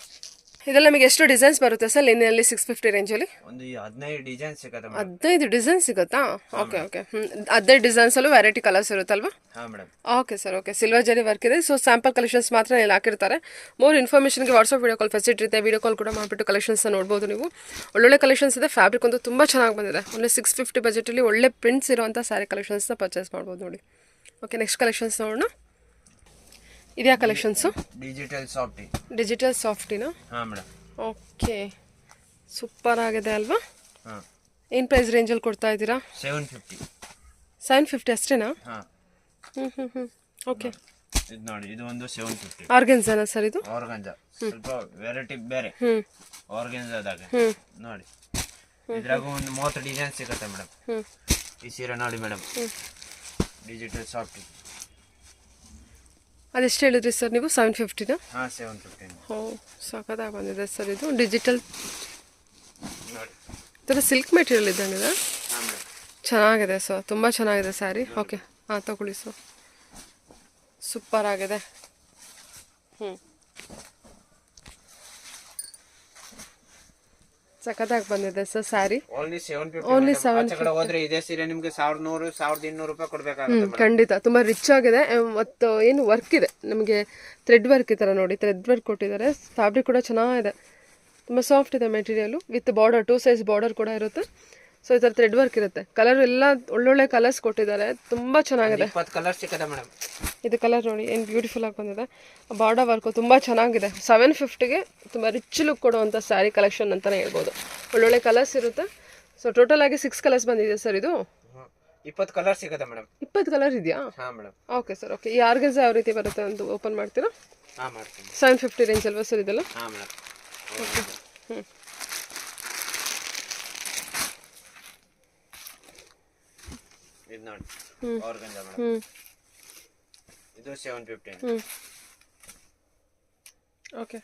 ಇದೆಲ್ಲ ನಮಗೆ ಎಷ್ಟು ಡಿಸೈನ್ಸ್ ಬರುತ್ತೆ ಸರ್ ಲಿನಿಯಲ್ಲಿ 650 ರೇಂಜಲ್ಲಿ? ಒಂದು 15 ಡಿಸೈನ್ ಸಿಗುತ್ತೆ ಮೇಡಮ್. 15 ಡಿಸೈನ್ ಸಿಗುತ್ತಾ? ಓಕೆ ಓಕೆ 15 ಡಿಸೈನ್ಸಲ್ಲೂ ವೆರೈಟಿ ಕಲರ್ಸ್ ಇರುತ್ತಲ್ವಾ? ಹಾಂ madam. Okay sir, okay. Silver zari work ಇದೆ. ಸೊ ಸ್ಯಾಂಪಲ್ ಕಲೆಕ್ಷನ್ಸ್ ಮಾತ್ರ ಇಲ್ಲಿ ಹಾಕಿರ್ತಾರೆ. ಮೋರ್ ಇನ್ಫಾರ್ಮೇಷನ್ಗೆ ವಾಟ್ಸಪ್ ವಿಡಿಯೋ ಕಾಲ್ ಫೆಸಿಲಿಟಿ ಇರುತ್ತೆ. ವಿಡಿಯೋ ಕಾಲ್ ಕೂಡ ಮಾಡಿಬಿಟ್ಟು ಕಲೆಕ್ಷನ್ಸ್ನ ನೋಡ್ಬೋದು ನೀವು. ಒಳ್ಳೊಳ್ಳೆ ಕಲೆಕ್ಷನ್ಸ್ ಇದೆ. ಫ್ಯಾಬ್ರಿಕ್ ಒಂದು ತುಂಬ ಚೆನ್ನಾಗಿ ಬಂದಿದೆ. ಒಳ್ಳೆ 650 ಬಜೆಟಲ್ಲಿ ಒಳ್ಳೆ ಪ್ರಿಂಟ್ಸ್ ಇರೋವಂಥ ಸ್ಯಾರಿ ಕಲೆಕ್ಷನ್ಸ್ನ ಪರ್ಚೇಸ್ ಮಾಡ್ಬೋದು ನೋಡಿ. ಓಕೆ, ನೆಕ್ಸ್ಟ್ ಕಲೆಕ್ಷನ್ಸ್ ನೋಡೋಣ. ಇದ್ಯಾ ಕಲೆಕ್ಷನ್ಸು? ಡಿಜಿಟಲ್ ಸಾಫ್ಟಿನಾ? ಹಾಂ ಮೇಡಮ್. ಓಕೆ, ಸೂಪರ್ ಆಗಿದೆ ಅಲ್ವಾ? ಹಾಂ. ಏನು ಪ್ರೈಸ್ ರೇಂಜಲ್ಲಿ ಕೊಡ್ತಾ ಇದ್ದೀರಾ? 750 ಅಷ್ಟೇನಾ? ಹಾಂ. ಓಕೆ. ಇದು ನೋಡಿ, ಇದು ಒಂದು 750. ಆರ್ಗೆನ್ಸಾನಾ ಸರ್ ಇದು? ಆರ್ಗಂಜಾ ಸ್ವಲ್ಪ ವೆರೈಟಿ ಬೇರೆ. ಆರ್ಗಂಜಾದಾಗ ನೋಡಿ, ಇದ್ರಾಗ ಒಂದು 30 ಡಿಸೈನ್ ಸಿಗುತ್ತೆ ಮೇಡಮ್. ಈ ಸೀರೆ ನೋಡಿ ಮೇಡಮ್, ಡಿಜಿಟಲ್ ಸಾಫ್ಟ್. ಅದೆಷ್ಟು ಹೇಳಿದ್ರಿ ಸರ್ ನೀವು? 750ನಾ? ಹಾಂ, 750. ಓ, ಸಖತ್ತಾಗಿ ಬಂದಿದೆ ಸರ್ ಇದು. ಡಿಜಿಟಲ್ ನೋಡಿ, ಥರ ಸಿಲ್ಕ್ ಮೆಟೀರಿಯಲ್ ಇದ್ದಂಗಿದೆ. ಹಾಂ ಮೇಡಮ್. ಚೆನ್ನಾಗಿದೆ ಸರ್, ತುಂಬ ಚೆನ್ನಾಗಿದೆ ಸ್ಯಾರಿ. ಓಕೆ, ಹಾಂ ತಗೊಳ್ಳಿ ಸರ್. ಸೂಪರ್ ಆಗಿದೆ. ಸಖತ್ತಾಗಿ ಬಂದಿದೆ ಸರ್ ಸ್ಯಾರಿ. ಓನ್ಲಿ 750. ಓನ್ಲಿ ಹೋದ್ರೆ ಇದೇ ಸೀರೆ ನಿಮ್ಗೆ 1100 1200 ರೂಪಾಯಿ ಕೊಡ್ಬೇಕಾಗುತ್ತೆ. ಖಂಡಿತ ತುಂಬ ರಿಚ್ ಆಗಿದೆ. ಮತ್ತು ಏನು ವರ್ಕ್ ಇದೆ ನಮಗೆ, ಥ್ರೆಡ್ ವರ್ಕ್ ಈ ಥರ ನೋಡಿ, ಥ್ರೆಡ್ ವರ್ಕ್ ಕೊಟ್ಟಿದ್ದಾರೆ. ಫ್ಯಾಬ್ರಿಕ್ ಕೂಡ ಚೆನ್ನಾಗಿದೆ, ತುಂಬ ಸಾಫ್ಟ್ ಇದೆ material. With border 2 size border ಕೂಡ ಇರುತ್ತೆ. ಸೊ ಈ ಥರ ಥ್ರೆಡ್ ವರ್ಕ್ ಇರುತ್ತೆ. ಕಲರ್ ಎಲ್ಲ ಒಳ್ಳೊಳ್ಳೆ ಕಲರ್ಸ್ ಕೊಟ್ಟಿದ್ದಾರೆ, ತುಂಬ ಚೆನ್ನಾಗಿದೆ. 20 ಕಲರ್ ಸಿಕ್ಕದೆ ಮೇಡಮ್. ಇದು ಕಲರ್ ನೋಡಿ ಏನು ಬ್ಯೂಟಿಫುಲ್ ಆಗಿ ಬಂದಿದೆ. ಬಾರ್ಡರ್ ವರ್ಕು ತುಂಬ ಚೆನ್ನಾಗಿದೆ. 750ಗೆ ತುಂಬ ರಿಚ್ ಲುಕ್ ಕೊಡುವಂಥ ಸ್ಯಾರಿ ಕಲೆಕ್ಷನ್ ಅಂತಲೇ ಹೇಳ್ಬೋದು. ಒಳ್ಳೊಳ್ಳೆ ಕಲರ್ಸ್ ಇರುತ್ತೆ. ಸೊ ಟೋಟಲ್ ಆಗಿ 6 ಕಲರ್ಸ್ ಬಂದಿದೆ ಸರ್ ಇದು. 20 ಕಲರ್ ಸಿಗುತ್ತೆ ಮೇಡಮ್. 20 ಕಲರ್ ಇದೆಯಾ? ಹಾಂ ಮೇಡಮ್. Okay sir, okay. ಈ ಆರ್ಗನ್ಸ್ ಯಾವ ರೀತಿ ಬರುತ್ತೆ ಅಂತ ಓಪನ್ ಮಾಡ್ತೀರಾ? ಹಾಂ ಮಾಡ್ತೀನಿ. 750 ರೇಂಜ್ ಅಲ್ವಾ ಸರ್ ಇದೆಲ್ಲ? ಹಾಂ ಮೇಡಮ್. ಓಕೆ. ಇದು ನೋಡಿ, ಆರ್ಗಂಜಾ ಮೇಡಮ್. ಇದು 750. ಓಕೆ.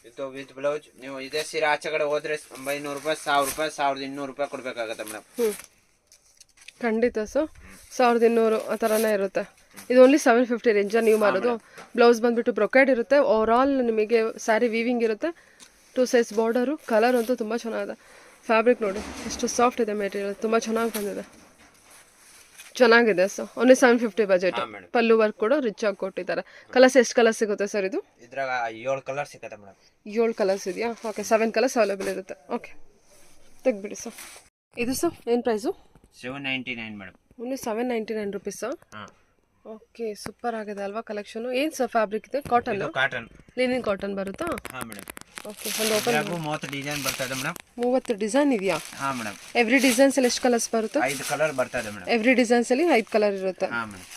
ಇದು ವಿತ್ ಬ್ಲೌಸ್. ನೀವು ಇದೇ ಸೀರೆ ಆಚೆ ಕಡೆ ಹೋದ್ರೆ 900 ರೂಪಾಯಿ, 1000 ರೂಪಾಯಿ, 1200 ರೂಪಾಯಿ ಕೊಡ್ಬೇಕಾಗತ್ತೆ ಮೇಡಮ್. ಖಂಡಿತ ಸರ್, 1200 ಆ ಥರನೇ ಇರುತ್ತೆ. ಇದು ಓನ್ಲಿ 750 ರೇಂಜಾ ನೀವು ಮಾರೋದು? ಬ್ಲೌಸ್ ಬಂದುಬಿಟ್ಟು ಬ್ರೊಕೇಡ್ ಇರುತ್ತೆ. ಓವರಾಲ್ ನಿಮಗೆ ಸ್ಯಾರಿ ವೀವಿಂಗ್ ಇರುತ್ತೆ. 2 ಸೈಜ್ ಬಾರ್ಡರು. ಕಲರ್ ಅಂತೂ ತುಂಬ ಚೆನ್ನಾಗಿದೆ. ಫ್ಯಾಬ್ರಿಕ್ ನೋಡಿ ಎಷ್ಟು ಸಾಫ್ಟ್ ಇದೆ ಮೆಟೀರಿಯಲ್, ತುಂಬ ಚೆನ್ನಾಗಿ ಬಂದಿದೆ. ಚೆನ್ನಾಗಿದೆ sir. Only 750 budget. Pallu work ಕೂಡ ರಿಚ್ ಆಗಿ ಕೊಟ್ಟಿದ್ದಾರೆ. ಕಲರ್ಸ್ ಎಷ್ಟು ಕಲರ್ ಸಿಗುತ್ತೆ ಸರ್ ಇದು? ಇದ್ರಾಗ 7 ಕಲರ್ ಸಿಗುತ್ತೆ ಮೇಡಮ್. 7 ಕಲರ್ಸ್ ಇದೆಯಾ? ಓಕೆ, 7 ಕಲರ್ಸ್ ಅವೈಲೇಬಲ್ ಇರುತ್ತೆ. ಓಕೆ, ತೆಗ್ಬಿಡಿ ಸರ್. ಇದು ಸರ್ ಏನು ಪ್ರೈಸು? 799 ಮೇಡಮ್. Only 799 rupees. ಹಾಂ. ಓಕೆ, ಸೂಪರ್ ಆಗಿದೆ ಅಲ್ವಾ ಕಲೆಕ್ಷನು? ಏನು ಸರ್ ಫ್ಯಾಬ್ರಿಕ್ ಇದೆ? ಕಾಟನ್? ಕಾಟನ್. ಲಿನಿನ್ ಕಾಟನ್ ಬರುತ್ತಾ? ಹಾಂ ಮೇಡಮ್. ಓಕೆ, ಒಂದು ಓಪನ್. 30 ಡಿಸೈನ್ ಬರ್ತದೆ ಮೇಡಮ್. 30 ಡಿಸೈನ್ ಇದೆಯಾ? ಹಾಂ ಮೇಡಮ್. ಎವ್ರಿ ಡಿಸೈನ್ಸಲ್ಲಿ ಎಷ್ಟು ಕಲರ್ಸ್ ಬರುತ್ತೆ? 5 ಕಲರ್ ಬರ್ತದೆ ಮೇಡಮ್. ಎವ್ರಿ ಡಿಸೈನ್ಸಲ್ಲಿ 5 ಕಲರ್ ಇರುತ್ತೆ. ಹಾಂ ಮೇಡಮ್.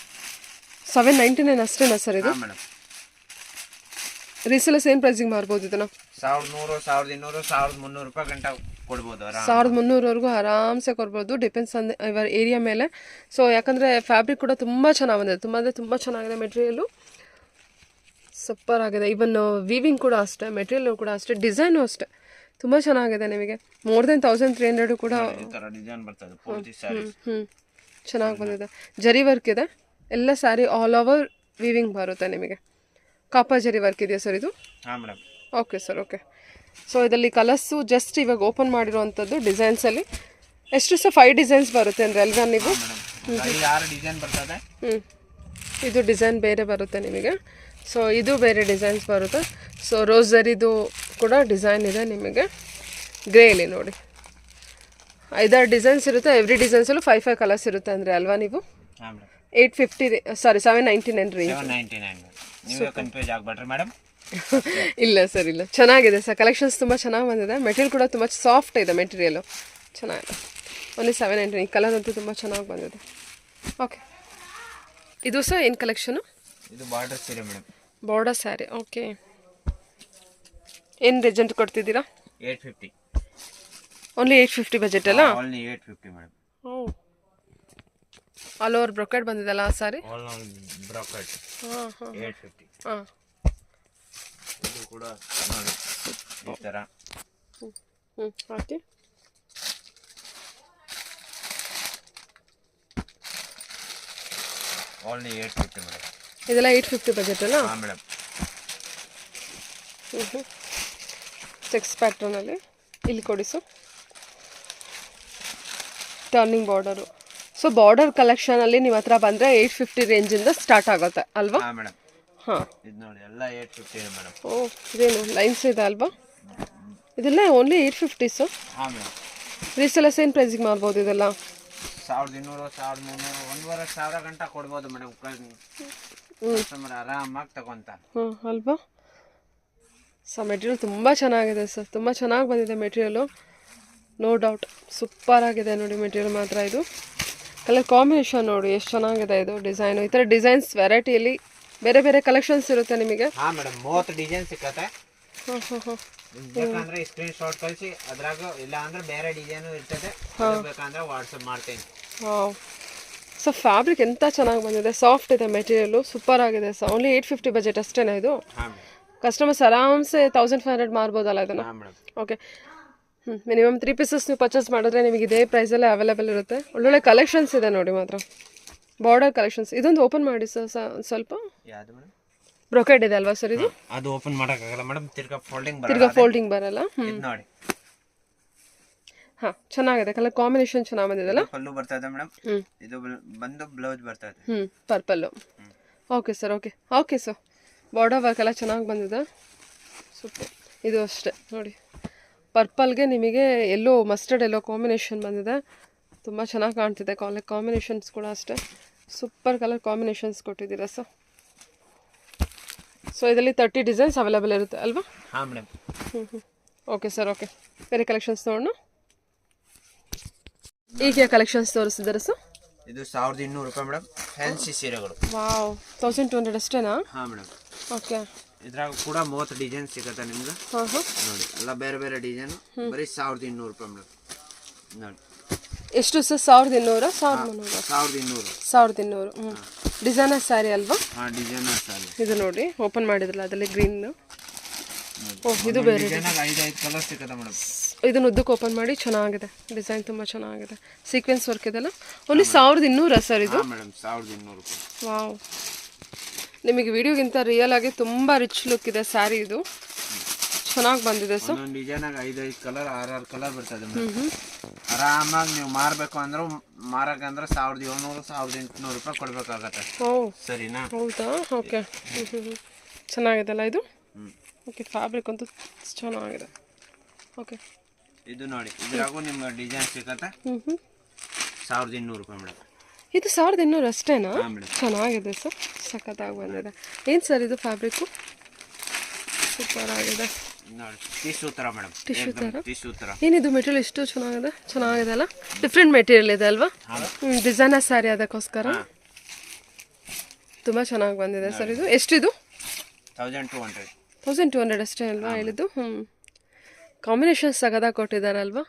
799 ಅಷ್ಟೇನಾ ಸರ್ ಇದು? ಹಾಂ ಮೇಡಮ್. ರೀಸೇಲರ್ಸ್ ಏನು ಪ್ರೈಸಿಗೆ ಮಾರ್ಬೋದು ಇದನ್ನು? 1100, 1200, 1300 ರೂಪಾಯಿ ಗಂಟ ಕೊಡ್ಬೋದು. 1300ವರೆಗೂ ಆರಾಮ್ಸೆ ಕೊಡ್ಬೋದು. ಡಿಪೆಂಡ್ಸ್ ಆನ್ ಇವರ್ ಏರಿಯಾ ಮೇಲೆ. ಸೊ ಯಾಕಂದರೆ ಫ್ಯಾಬ್ರಿಕ್ ಕೂಡ ತುಂಬ ಚೆನ್ನಾಗಿ ಬಂದಿದೆ. ತುಂಬ ಅಂದರೆ ತುಂಬ ಚೆನ್ನಾಗಿದೆ ಮೆಟೀರಿಯಲು. ಸೂಪರ್ ಆಗಿದೆ. ಇವನ್ ವೀವಿಂಗ್ ಕೂಡ ಅಷ್ಟೇ, ಮೆಟೀರಿಯಲ್ ಕೂಡ ಅಷ್ಟೇ, ಡಿಸೈನು ಅಷ್ಟೇ ತುಂಬ ಚೆನ್ನಾಗಿದೆ. ನಿಮಗೆ ಮೋರ್ ದೆನ್ 1300 ಕೂಡ ಡಿಸೈನ್ ಬರ್ತದೆ. ಪೂರ್ತಿ ಸ್ಯಾರಿ ಚೆನ್ನಾಗಿ ಬಂದಿದೆ. ಜರಿ ವರ್ಕ್ ಇದೆ. ಎಲ್ಲ ಸ್ಯಾರಿ ಆಲ್ ಓವರ್ ವೀವಿಂಗ್ ಬರುತ್ತೆ ನಿಮಗೆ. ಕಾಪರ್ ಜರಿ ವರ್ಕ್ ಇದೆಯಾ ಸರ್ ಇದು? ಹಾಂ madam. Okay sir, okay. So ಇದರಲ್ಲಿ ಕಲರ್ಸು ಜಸ್ಟ್ ಇವಾಗ ಓಪನ್ ಮಾಡಿರುವಂಥದ್ದು ಡಿಸೈನ್ಸಲ್ಲಿ ಎಷ್ಟು ಸರ್? 5 ಡಿಸೈನ್ಸ್ ಬರುತ್ತೆ ಅಂದರೆ ಅಲ್ವಾ ನೀವು? 6 ಡಿಸೈನ್ ಬರ್ತದೆ. ಇದು ಡಿಸೈನ್ ಬೇರೆ ಬರುತ್ತೆ ನಿಮಗೆ. ಸೊ ಇದು ಬೇರೆ ಡಿಸೈನ್ಸ್ ಬರುತ್ತೆ. ಸೊ ರೋಸರಿದು ಕೂಡ ಡಿಸೈನ್ ಇದೆ ನಿಮಗೆ. ಗ್ರೇಲಿ ನೋಡಿ 5 ಡಿಸೈನ್ಸ್ ಇರುತ್ತೆ. ಎವ್ರಿ ಡಿಸೈನ್ಸಲ್ಲೂ 5 ಕಲರ್ಸ್ ಇರುತ್ತೆ ಅಂದರೆ ಅಲ್ವಾ ನೀವು? 850 ಸಾರಿ 799 ರೇಂಜ್. 799 ನೀವು ಕನ್ಫ್ಯೂಸ್ ಆಗಬೇಡ್ರಿ ಮೇಡಮ್. ಇಲ್ಲ ಸರ್, ಇಲ್ಲ, ಚೆನ್ನಾಗಿದೆ ಸರ್. ಕಲೆಕ್ಷನ್ಸ್ ತುಂಬ ಚೆನ್ನಾಗಿ ಬಂದಿದೆ. ಮೆಟೀರಿಯಲ್ ಕೂಡ ತುಂಬ ಸಾಫ್ಟ್ ಇದೆ. ಮೆಟೀರಿಯಲು ಚೆನ್ನಾಗಿದೆ. ಓನ್ಲಿ 799. ಈ ಕಲರ್ ಅಂತೂ ತುಂಬ ಚೆನ್ನಾಗಿ ಬಂದಿದೆ. ಓಕೆ, ಇದು ಸರ್ ಏನು ಕಲೆಕ್ಷನು? ಇದು ಬಾರ್ಡರ್ ಸೀರೆ ಮೇಡಮ್. Border saree. ಓಕೆ, ಏನು ರೇಂಜ್ ಕೊಡ್ತಿದ್ದೀರಾ? 850. ಓನ್ಲಿ 850 ಬಜೆಟ್ ಅಲ್ಲ? Only 850 madam. All over brocade ಬಂದಿದೆಲ್ಲ ಸಾರಿ? All over brocade. ಹಾಂ ಹಾಂ 850. ಹಾಂ. ಇದು ಕೂಡ ನೋಡಿ ಈ ಥರ. ಹಾಕಿ. Only 850 madam. ಇದೆಲ್ಲ 850 ಬಜೆಟ್ ಅಲ್ಲ? ಹಾಂ ಮೇಡಮ್. ಚೆಕ್ಸ್ ಪ್ಯಾಟ್ರನಲ್ಲಿ ಇಲ್ಲಿ ಕೊಡಿ so turning border. So border ಕಲೆಕ್ಷನಲ್ಲಿ ನಿಮ್ಮ ಹತ್ರ ಬಂದರೆ 850 ರೇಂಜಿಂದ ಸ್ಟಾರ್ಟ್ ಆಗುತ್ತೆ ಅಲ್ವಾ? ಹಾಂ ಮೇಡಮ್. ಹಾಂ, ಇದು ನೋಡಿ ಎಲ್ಲ 850 ಇದೆ ಮೇಡಮ್. ಓ ಇದೇನು ಲೈನ್ಸ್ ಇದೆ ಅಲ್ವಾ? ಇದೆಲ್ಲ ಓನ್ಲಿ 850 ಸೊ. ಹಾಂ ಮೇಡಮ್. ರೀಸೆಲ್ಲರ್ಸ್ ಏನು ಪ್ರೈಸಿಗೆ ಮಾಡ್ಬೋದು ಇದೆಲ್ಲ? 1200 1300 1,500 ಗಂಟ ಕೊಡ್ಬೋದು ಮೇಡಮ್. ಕಸ್ಟಮರ್ ಆರಾಮಾಗಿ ತಗೊಂತಾರೆ. ಅಲ್ವಾ? ಸೊ ಮೆಟೀರಿಯಲ್ ತುಂಬ ಚೆನ್ನಾಗಿದೆ ಸರ್, ತುಂಬ ಚೆನ್ನಾಗಿ ಬಂದಿದೆ ಮೆಟೀರಿಯಲು, ನೋ ಡೌಟ್. ಸೂಪರ್ ಆಗಿದೆ ನೋಡಿ ಮೆಟೀರಿಯಲ್ ಮಾತ್ರ. ಇದು ಕಲರ್ ಕಾಂಬಿನೇಷನ್ ನೋಡಿ ಎಷ್ಟು ಚೆನ್ನಾಗಿದೆ ಇದು ಡಿಸೈನು. ಈ ಥರ ಡಿಸೈನ್ಸ್ ವೆರೈಟಿಯಲ್ಲಿ ಬೇರೆ ಬೇರೆ ಕಲೆಕ್ಷನ್ಸ್ ಇರುತ್ತೆ ನಿಮಗೆ. ಹಾಂ ಮೇಡಮ್, 30 ಡಿಸೈನ್ ಸಿಕ್ಕತ್ತೆ. ಹಾಂ ಹಾಂ ಹಾಂ, ಬೇಕಂದ್ರೆ ಸ್ಕ್ರೀನ್ ಶಾಟ್ ಕಳಿಸಿ, ಅದ್ರಾಗ ಇಲ್ಲ ಅಂದ್ರೆ ಬೇರೆ ಡಿಸೈನು ಇರ್ತದೆ, ಬೇಕಂದ್ರೆ ವಾಟ್ಸಪ್ ಮಾಡ್ತೀನಿ. ಹಾಂ, ಸೊ ಫ್ಯಾಬ್ರಿಕ್ ಎಂತ ಚೆನ್ನಾಗಿ ಬಂದಿದೆ, ಸಾಫ್ಟ್ ಇದೆ ಮೆಟೀರಿಯಲು, ಸೂಪರ್ ಆಗಿದೆ ಸರ್. ಓನ್ಲಿ 850 ಬಜೆಟ್ ಅಷ್ಟೇನಾ ಇದು? ಹಾಂ ಕಸ್ಟಮರ್ಸ್ ಆರಾಮ್ಸೆ 1500 ಮಾರ್ಬೋದಲ್ಲ ಇದನ್ನು? ಹಾಂ ಮೇಡಮ್. ಓಕೆ, ಮಿನಿಮಮ್ 3 ಪೀಸಸ್ ನೀವು ಪರ್ಚೇಸ್ ಮಾಡಿದ್ರೆ ನಿಮಗೆ ಇದೇ ಪ್ರೈಸಲ್ಲೇ ಅವೈಲೇಬಲ್ ಇರುತ್ತೆ. ಒಳ್ಳೊಳ್ಳೆ ಕಲೆಕ್ಷನ್ಸ್ ಇದೆ ನೋಡಿ ಮಾತ್ರ, ಬಾರ್ಡರ್ ಕಲೆಕ್ಷನ್ಸ್. ಇದೊಂದು ಓಪನ್ ಮಾಡಿ ಸರ್ ಸ್ವಲ್ಪ. ಯಾವುದು ಮೇಡಮ್? ಬ್ರೊಕೆಡ್ ಇದೆ ಅಲ್ವಾ ಸರ್ ಇದು? ಅದು ಓಪನ್ ಮಾಡೋಕ್ಕಾಗಲ್ಲ ಮೇಡಮ್, ತಿರ್ಗಾ ಫೋಲ್ಡಿಂಗ್ ಬರಲ್ಲ. ಇದು ನೋಡಿ. ಹಾಂ, ಚೆನ್ನಾಗಿದೆ, ಕಲರ್ ಕಾಂಬಿನೇಷನ್ ಚೆನ್ನಾಗಿ ಬಂದಿದೆಲ್ಲ. ಪಲ್ಲು ಬರ್ತಾ ಇದೆ ಮೇಡಮ್. ಇದು ಬಂದು ಬ್ಲೌಸ್ ಬರ್ತಾ ಇದೆ. Purple. Okay sir, okay sir. Border work ಎಲ್ಲ ಚೆನ್ನಾಗಿ ಬಂದಿದೆ, ಸೂಪರ್. ಇದು ಅಷ್ಟೇ ನೋಡಿ, ಪರ್ಪಲ್ಗೆ ನಿಮಗೆ ಎಲ್ಲೋ ಮಸ್ಟರ್ಡ್ ಎಲ್ಲೋ ಕಾಂಬಿನೇಷನ್ ಬಂದಿದೆ, ತುಂಬ ಚೆನ್ನಾಗಿ ಕಾಣ್ತಿದೆ. ಕಾಂಬಿನೇಷನ್ಸ್ ಕೂಡ ಅಷ್ಟೇ ಸೂಪರ್ ಕಲರ್ ಕಾಂಬಿನೇಷನ್ಸ್ ಕೊಟ್ಟಿದ್ದೀರಾ ಸರ್. ಸೊ ಇದರಲ್ಲಿ 30 ಡಿಸೈನ್ಸ್ ಅವೈಲೇಬಲ್ ಇರುತ್ತೆ ಅಲ್ವಾ? ಹಾಂ ಮೇಡಮ್. Okay sir, okay. ಬೇರೆ ಕಲೆಕ್ಷನ್ಸ್ ನೋಡೋಣ. ಈಗ ಕಲೆಕ್ಷನ್ಸ್ ತೋರಿಸಿದ್ದಾರೆ ಸರ್. ಇದು 1200 ರೂಪಾಯಿ ಮೇಡಮ್, ಫ್ಯಾನ್ಸಿ ಸೀರೆಗಳು. ವಾವ್, 1200 ಅಷ್ಟೇನಾ? ಹಾಂ ಮೇಡಮ್. ಓಕೆ, ಇದ್ರಾಗ ಕೂಡ 30 ಡಿಸೈನ್ ಸಿಗುತ್ತೆ ನಿಮ್ಗೆ. ಹಾಂ ಹಾಂ, ನೋಡಿ ಎಲ್ಲ ಬೇರೆ ಬೇರೆ ಡಿಸೈನ್, ಬರೀ 1200 ರೂಪಾಯಿ ಮೇಡಮ್. ನೋಡಿ ಎಷ್ಟು ಸರ್? 1200? 1300? 1200. 1200. ಡಿಸೈನರ್ ಸ್ಯಾರಿ ಅಲ್ವಾ? ಹಾಂ, ಡಿಸೈನರ್ ಸ್ಯಾರಿ. ಇದು ನೋಡಿ, ಓಪನ್ ಮಾಡಿದ್ರಲ್ಲ ಅದರಲ್ಲಿ ಗ್ರೀನ್. ಓಹ್, ಇದು ಬೇರೆ ಡಿಸೈನಾಗ 5 ಕಲರ್ ಸಿಗುತ್ತೆ ಮೇಡಮ್. ಇದನ್ನು ಉದ್ದಕ್ಕೆ ಓಪನ್ ಮಾಡಿ, ಚೆನ್ನಾಗಿದೆ ಡಿಸೈನ್, ತುಂಬ ಚೆನ್ನಾಗಿದೆ. ಸೀಕ್ವೆನ್ಸ್ ವರ್ಕ್ ಇದೆಲ್ಲ. ಓನ್ಲಿ 1200 ಸರ್ ಇದು? ಹಾಂ ಮೇಡಮ್, 1200 ರೂಪಾಯಿ. ವಾವ್, ನಿಮಗೆ ವಿಡಿಯೋಗಿಂತ ರಿಯಲ್ ಆಗಿ ತುಂಬ ರಿಚ್ ಲುಕ್ ಇದೆ ಸ್ಯಾರಿ. ಇದು ಚೆನ್ನಾಗಿ ಬಂದಿದೆ ಸರ್. ಒಂದೊಂದು ಡಿಸೈನಾಗ 5 ಕಲರ್ 6 ಕಲರ್ ಬರ್ತದೆ ಮೇಡಮ್. ಆರಾಮಾಗಿ ನೀವು ಮಾರಬೇಕು ಅಂದ್ರೆ ಮಾರಕಂದ್ರೆ 1700 1800 ರೂಪಾಯಿ ಕೊಡ್ಬೇಕಾಗತ್ತೆ. ಓ ಸರಿನಾ? ಹೌದಾ? ಓಕೆ, ಚೆನ್ನಾಗಿದೆಲ್ಲ ಇದು. ಓಕೆ, ಫ್ಯಾಬ್ರಿಕ್ ಅಂತೂ ಚೆನ್ನಾಗಿದೆ. ಓಕೆ, ಇದು ನೋಡಿ, ಇದ್ರಾಗೂ ನಿಮ್ಗೆ ಡಿಸೈನ್ ಸಿಗತ್ತೆ. 1200 ರೂಪಾಯಿ ಮೇಡಮ್. ಇದು 1200 ಅಷ್ಟೇನಾ? ಹಾಂ ಮೇಡಮ್. ಚೆನ್ನಾಗಿದೆ ಸರ್, ಸಖತ್ತಾಗಿ ಬಂದಿದೆ. ಏನು ಸರ್ ಇದು ಫ್ಯಾಬ್ರಿಕ್ಕು? ಸೂಪರ್ ಆಗಿದೆ ನೋಡಿ, ಟಿಶ್ಯೂ ಥರ ಮೇಡಮ್. ಟಿಶ್ಯೂ ಥರ. ಏನಿದು ಮೆಟೀರಿಯಲ್ ಇಷ್ಟು ಚೆನ್ನಾಗಿದೆ ಅಲ್ಲ? ಡಿಫ್ರೆಂಟ್ ಮೆಟೀರಿಯಲ್ ಇದೆ ಅಲ್ವಾ? ಡಿಸೈನರ್ ಸ್ಯಾರಿ ಅದಕ್ಕೋಸ್ಕರ ತುಂಬ ಚೆನ್ನಾಗಿ ಬಂದಿದೆ ಸರ್. ಇದು ಎಷ್ಟಿದು? 1200. 1200 ಅಷ್ಟೇ ಅಲ್ವಾ ಹೇಳಿದ್ದು? ಕಾಂಬಿನೇಷನ್ಸ್ ಸಗದಾಗಿ ಕೊಟ್ಟಿದ್ದಾರೆ ಅಲ್ವಾ?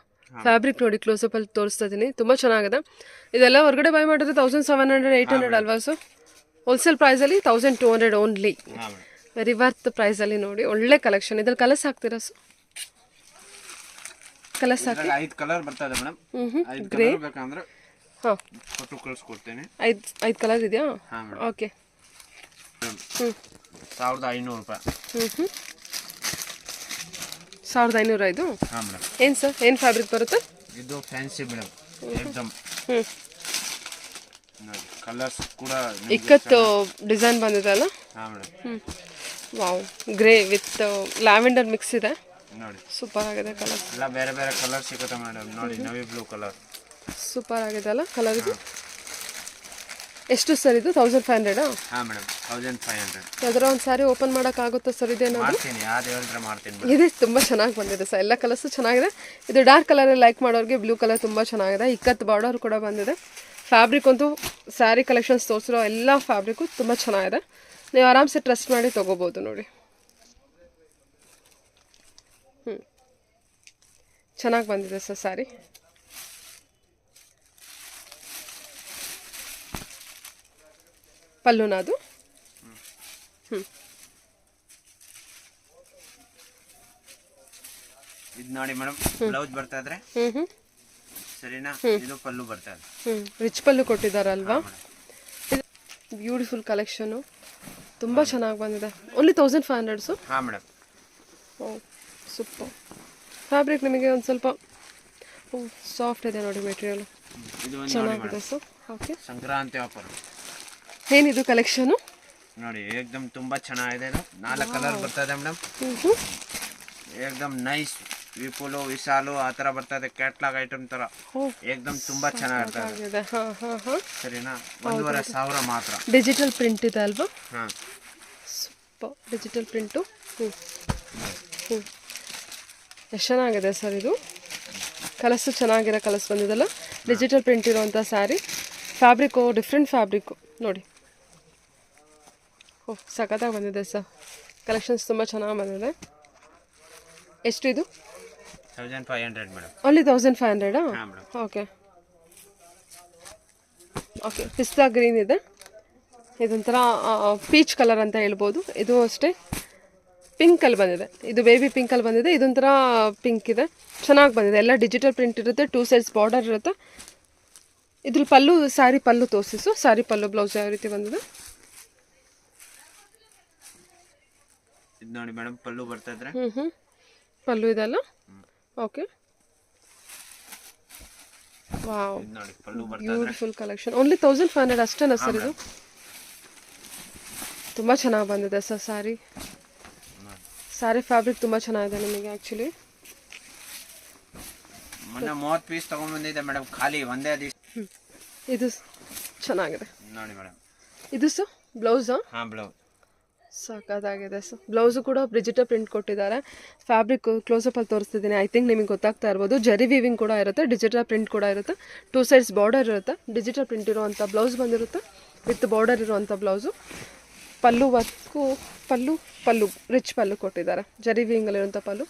ಫ್ಯಾಬ್ರಿಕ್ ನೋಡಿ, ಕ್ಲೋಸಪ್ಪಲ್ಲಿ ತೋರಿಸ್ತಾ ಇದ್ದೀನಿ, ತುಂಬ ಚೆನ್ನಾಗಿದೆ. ಇದೆಲ್ಲ ಹೊರಗಡೆ ಬೈ ಮಾಡಿದ್ರೆ 1700 800 ಅಲ್ವಾ ಸರ್? ಹೋಲ್ಸೇಲ್ ಪ್ರೈಸಲ್ಲಿ 1200 ಓನ್ಲಿ. ವೆರಿ ವರ್ತ್ ಪ್ರೈಸಲ್ಲಿ ನೋಡಿ, ಒಳ್ಳೆ ಕಲೆಕ್ಷನ್. ಇದ್ರಲ್ಲಿ ಕಲರ್ಸ್ ಹಾಕ್ತೀರಾ ಸರ್? ಕಲರ್ಸ್ ಹಾಕಿ. 5 ಕಲರ್ ಬರ್ತದೆ ಮೇಡಮ್. ಗ್ರೇ ಬೇಕಂದ್ರೆ ಹಾಂ, ಫೋಟೋ ಕಳಿಸ್ಕೊಡ್ತೇನೆ. 5 ಕಲರ್ ಇದೆಯಾ? ಓಕೆ. 1500 ರೂಪಾಯಿ. 1500 ಇದು? ಹಾಂ ಮೇಡಮ್. ಏನು ಸರ್, ಏನು ಫ್ಯಾಬ್ರಿಕ್ ಬರುತ್ತೆ ಇದು? ಫ್ಯಾನ್ಸಿ ಮೇಡಮ್, ಏಕ್ದಮ್. ನೋಡಿ ಕಲರ್ಸ್ ಕೂಡ ಇಕ್ಕತ್ತು ಡಿಸೈನ್ ಬಂದಿದೆ ಅಲ್ಲ? ಹಾಂ madam. Wow, grey with lavender mix ಇದೆ, ನೋಡಿ ಸೂಪರ್ ಆಗಿದೆ ಕಲರ್. ಎಲ್ಲ ಬೇರೆ ಬೇರೆ ಕಲರ್ ಸಿಗುತ್ತೆ ಮೇಡಮ್. ನೋಡಿ, ನವಿ ಬ್ಲೂ ಕಲರ್ ಸೂಪರ್ ಆಗಿದೆ ಅಲ್ಲ ಕಲರ್ ಇದು? ಎಷ್ಟು ಸರ್ ಇದು? 1500? ಹಾಂ ಮೇಡಮ್, 1500. ಯಾವ್ದಾರ ಒಂದು ಸ್ಯಾರಿ ಓಪನ್ ಮಾಡೋಕ್ಕಾಗುತ್ತಾ ಸರ್? ಇದೇನಾದ್ರು ಮಾಡ್ತೀನಿ, ಯಾವ್ದು ಹೇಳಿದ್ರೆ ಮಾಡ್ತೀನಿ. ಇದು ತುಂಬ ಚೆನ್ನಾಗಿ ಬಂದಿದೆ ಸರ್, ಎಲ್ಲ ಕಲರ್ಸು ಚೆನ್ನಾಗಿದೆ. ಇದು ಡಾರ್ಕ್ ಕಲರಲ್ಲಿ ಲೈಕ್ ಮಾಡೋರಿಗೆ ಬ್ಲೂ ಕಲರ್ ತುಂಬ ಚೆನ್ನಾಗಿದೆ. ಇಕ್ಕತ್ತು ಬಾರ್ಡರ್ ಕೂಡ ಬಂದಿದೆ. ಫ್ಯಾಬ್ರಿಕ್ ಅಂತೂ ಸ್ಯಾರಿ ಕಲೆಕ್ಷನ್ಸ್ ತೋರಿಸಿರೋ ಎಲ್ಲ ಫ್ಯಾಬ್ರಿಕ್ಕು ತುಂಬ ಚೆನ್ನಾಗಿದೆ. ನೀವು ಆರಾಮ್ಸೆ ಟ್ರಸ್ಟ್ ಮಾಡಿ ತೊಗೋಬೋದು ನೋಡಿ. ಚೆನ್ನಾಗಿ ಬಂದಿದೆ ಸರ್ ಸ್ಯಾರಿ. ಪಲ್ಲುನಾ ಅದು? ಇದು ನೋಡಿ ಮೇಡಮ್, ಬ್ಲೌಸ್ ಬರ್ತಾ ಇದ್ರೆ ಸರಿನಾ? ಇದು ಪಲ್ಲು ಬರ್ತಾ ಇದೆ. ರಿಚ್ ಪಲ್ಲು ಕೊಟ್ಟಿದ್ದಾರಲ್ವಾ? ಬ್ಯೂಟಿಫುಲ್ ಕಲೆಕ್ಷನು, ತುಂಬ ಚೆನ್ನಾಗಿ ಬಂದಿದೆ. Only 1500 sir? ಹಾಂ ಮೇಡಮ್. ಓ ಸೂಪರ್. ಫ್ಯಾಬ್ರಿಕ್ ನಿಮಗೆ ಒಂದು ಸ್ವಲ್ಪ ಸಾಫ್ಟ್ ಇದೆ ನೋಡಿ ಮೆಟೀರಿಯಲ್, ಇದು ಒಂದು ನೋಡಿ ಚೆನ್ನಾಗಿದೆ madam, sir. Okay, Sankranti offer ಏನಿದು ಕಲೆಕ್ಷನು? ನೋಡಿ ಏಕ್ದಮ್ ತುಂಬಾ ಚೆನ್ನಾಗಿದೆ. ಇದು 4 ಕಲರ್ ಬರ್ತದೆ ಮೇಡಮ್. ಏಕ್ದಮ್ ನೈಸ್, ವಿಪುಲು ವಿಶಾಲು ಆ ಥರ ಬರ್ತದೆ, ಕ್ಯಾಟ್ಲಾಗ್ ಐಟಮ್ ಥರ. ಏಕ್ದಮ್ ತುಂಬಾ ಚೆನ್ನಾಗಿರ್ತದೆ. ಸರಿನಾ? 1,500 ಮಾತ್ರ. ಡಿಜಿಟಲ್ ಪ್ರಿಂಟ್ ಇದೆ ಅಲ್ವಾ? ಹಾಂ, ಸೂಪರ್ ಡಿಜಿಟಲ್ ಪ್ರಿಂಟು. ಎಷ್ಟು ಚೆನ್ನಾಗಿದೆ ಸರ್ ಇದು. ಕಲರ್ಸು ಚೆನ್ನಾಗಿರೋ ಕಲರ್ಸ್ ಬಂದಿದೆಲ್ಲ. ಡಿಜಿಟಲ್ ಪ್ರಿಂಟ್ ಇರೋವಂಥ ಸ್ಯಾರಿ. ಫ್ಯಾಬ್ರಿಕ್ಕು ಡಿಫ್ರೆಂಟ್ ಫ್ಯಾಬ್ರಿಕ್ಕು ನೋಡಿ. ಸಖತ್ತಾಗಿ ಬಂದಿದೆ ಸರ್. ಕಲೆಕ್ಷನ್ಸ್ ತುಂಬ ಚೆನ್ನಾಗಿ ಬಂದಿದೆ. ಎಷ್ಟು ಇದು? 1,500 ಮೇಡಮ್. ಓನ್ಲಿ 1,500? ಹಾಂ ಮೇಡಮ್. Okay okay. ಪಿಸ್ತಾ ಗ್ರೀನ್ ಇದೆ, ಇದೊಂಥರ ಪೀಚ್ ಕಲರ್ ಅಂತ ಹೇಳ್ಬೋದು. ಇದು ಅಷ್ಟೇ ಪಿಂಕಲ್ಲಿ ಬಂದಿದೆ, ಇದು ಬೇಬಿ ಪಿಂಕಲ್ಲಿ ಬಂದಿದೆ. ಇದೊಂಥರ ಪಿಂಕ್ ಇದೆ, ಚೆನ್ನಾಗಿ ಬಂದಿದೆ. ಎಲ್ಲ ಡಿಜಿಟಲ್ ಪ್ರಿಂಟ್ ಇರುತ್ತೆ, 2 ಸೈಡ್ಸ್ ಬಾರ್ಡರ್ ಇರುತ್ತೆ. ಇದ್ರ ಪಲ್ಲು, ಸ್ಯಾರಿ ಪಲ್ಲು ತೋರಿಸು. ಸ್ಯಾರಿ ಪಲ್ಲು ಬ್ಲೌಸ್ ಯಾವ ರೀತಿ ಬಂದಿದೆ ಇದು ನೋಡಿ ಮೇಡಮ್, ಪಲ್ಲು ಬರ್ತಾ ಇದ್ರೆ. ಪಲ್ಲು ಇದೆಲ್ಲ. ಓಕೆ, ವಾವ್, ಇದು ನೋಡಿ ಪಲ್ಲು ಬರ್ತಾ ಇದ್ರೆ. Beautiful collection. ಓನ್ಲಿ 1,500 ಅಷ್ಟೇನಾ ಸರ್ ಇದು? ತುಂಬ ಚೆನ್ನಾಗಿ ಬಂದಿದೆ ಸರ್ ಸ್ಯಾರಿ. ಸ್ಯಾರಿ ಫ್ಯಾಬ್ರಿಕ್ ತುಂಬ ಚೆನ್ನಾಗಿದೆ ನಿಮಗೆ ಆ್ಯಕ್ಚುಲಿ. ಮೊನ್ನೆ 30 ಪೀಸ್ ತೊಗೊಂಡ್ಬಂದಿದೆ ಮೇಡಮ್, ಖಾಲಿ ಒಂದೇ ದಿವಸ. ಇದು ಚೆನ್ನಾಗಿದೆ ನೋಡಿ ಮೇಡಮ್. ಇದು ಸರ್ ಬ್ಲೌಸಾ? ಹಾಂ, ಬ್ಲೌಸ್ ಸಾಕಾಗಿದೆ ಸರ್. ಬ್ಲೌಸು ಕೂಡ ಡಿಜಿಟಲ್ ಪ್ರಿಂಟ್ ಕೊಟ್ಟಿದ್ದಾರೆ. ಫ್ಯಾಬ್ರಿಕ್ ಕ್ಲೋಸಪ್ಪಲ್ಲಿ ತೋರಿಸ್ತಿದ್ದೀನಿ. ಐ ಥಿಂಕ್ ನಿಮಗೆ ಗೊತ್ತಾಗ್ತಾ ಇರ್ಬೋದು. ಜರಿ ವೀವಿಂಗ್ ಕೂಡ ಇರುತ್ತೆ, ಡಿಜಿಟಲ್ ಪ್ರಿಂಟ್ ಕೂಡ ಇರುತ್ತೆ, 2 ಸೈಡ್ಸ್ ಬಾರ್ಡರ್ ಇರುತ್ತೆ. ಡಿಜಿಟಲ್ ಪ್ರಿಂಟ್ ಇರುವಂಥ ಬ್ಲೌಸ್ ಬಂದಿರುತ್ತೆ ವಿತ್ ಬಾರ್ಡರ್ ಇರುವಂಥ ಬ್ಲೌಸು. ಪಲ್ಲು ವರ್ಕು, ಪಲ್ಲು ರಿಚ್ ಪಲ್ಲು ಕೊಟ್ಟಿದ್ದಾರೆ, ಜರಿ ವೀವಿಂಗಲ್ಲಿರುವಂಥ ಪಲ್ಲು.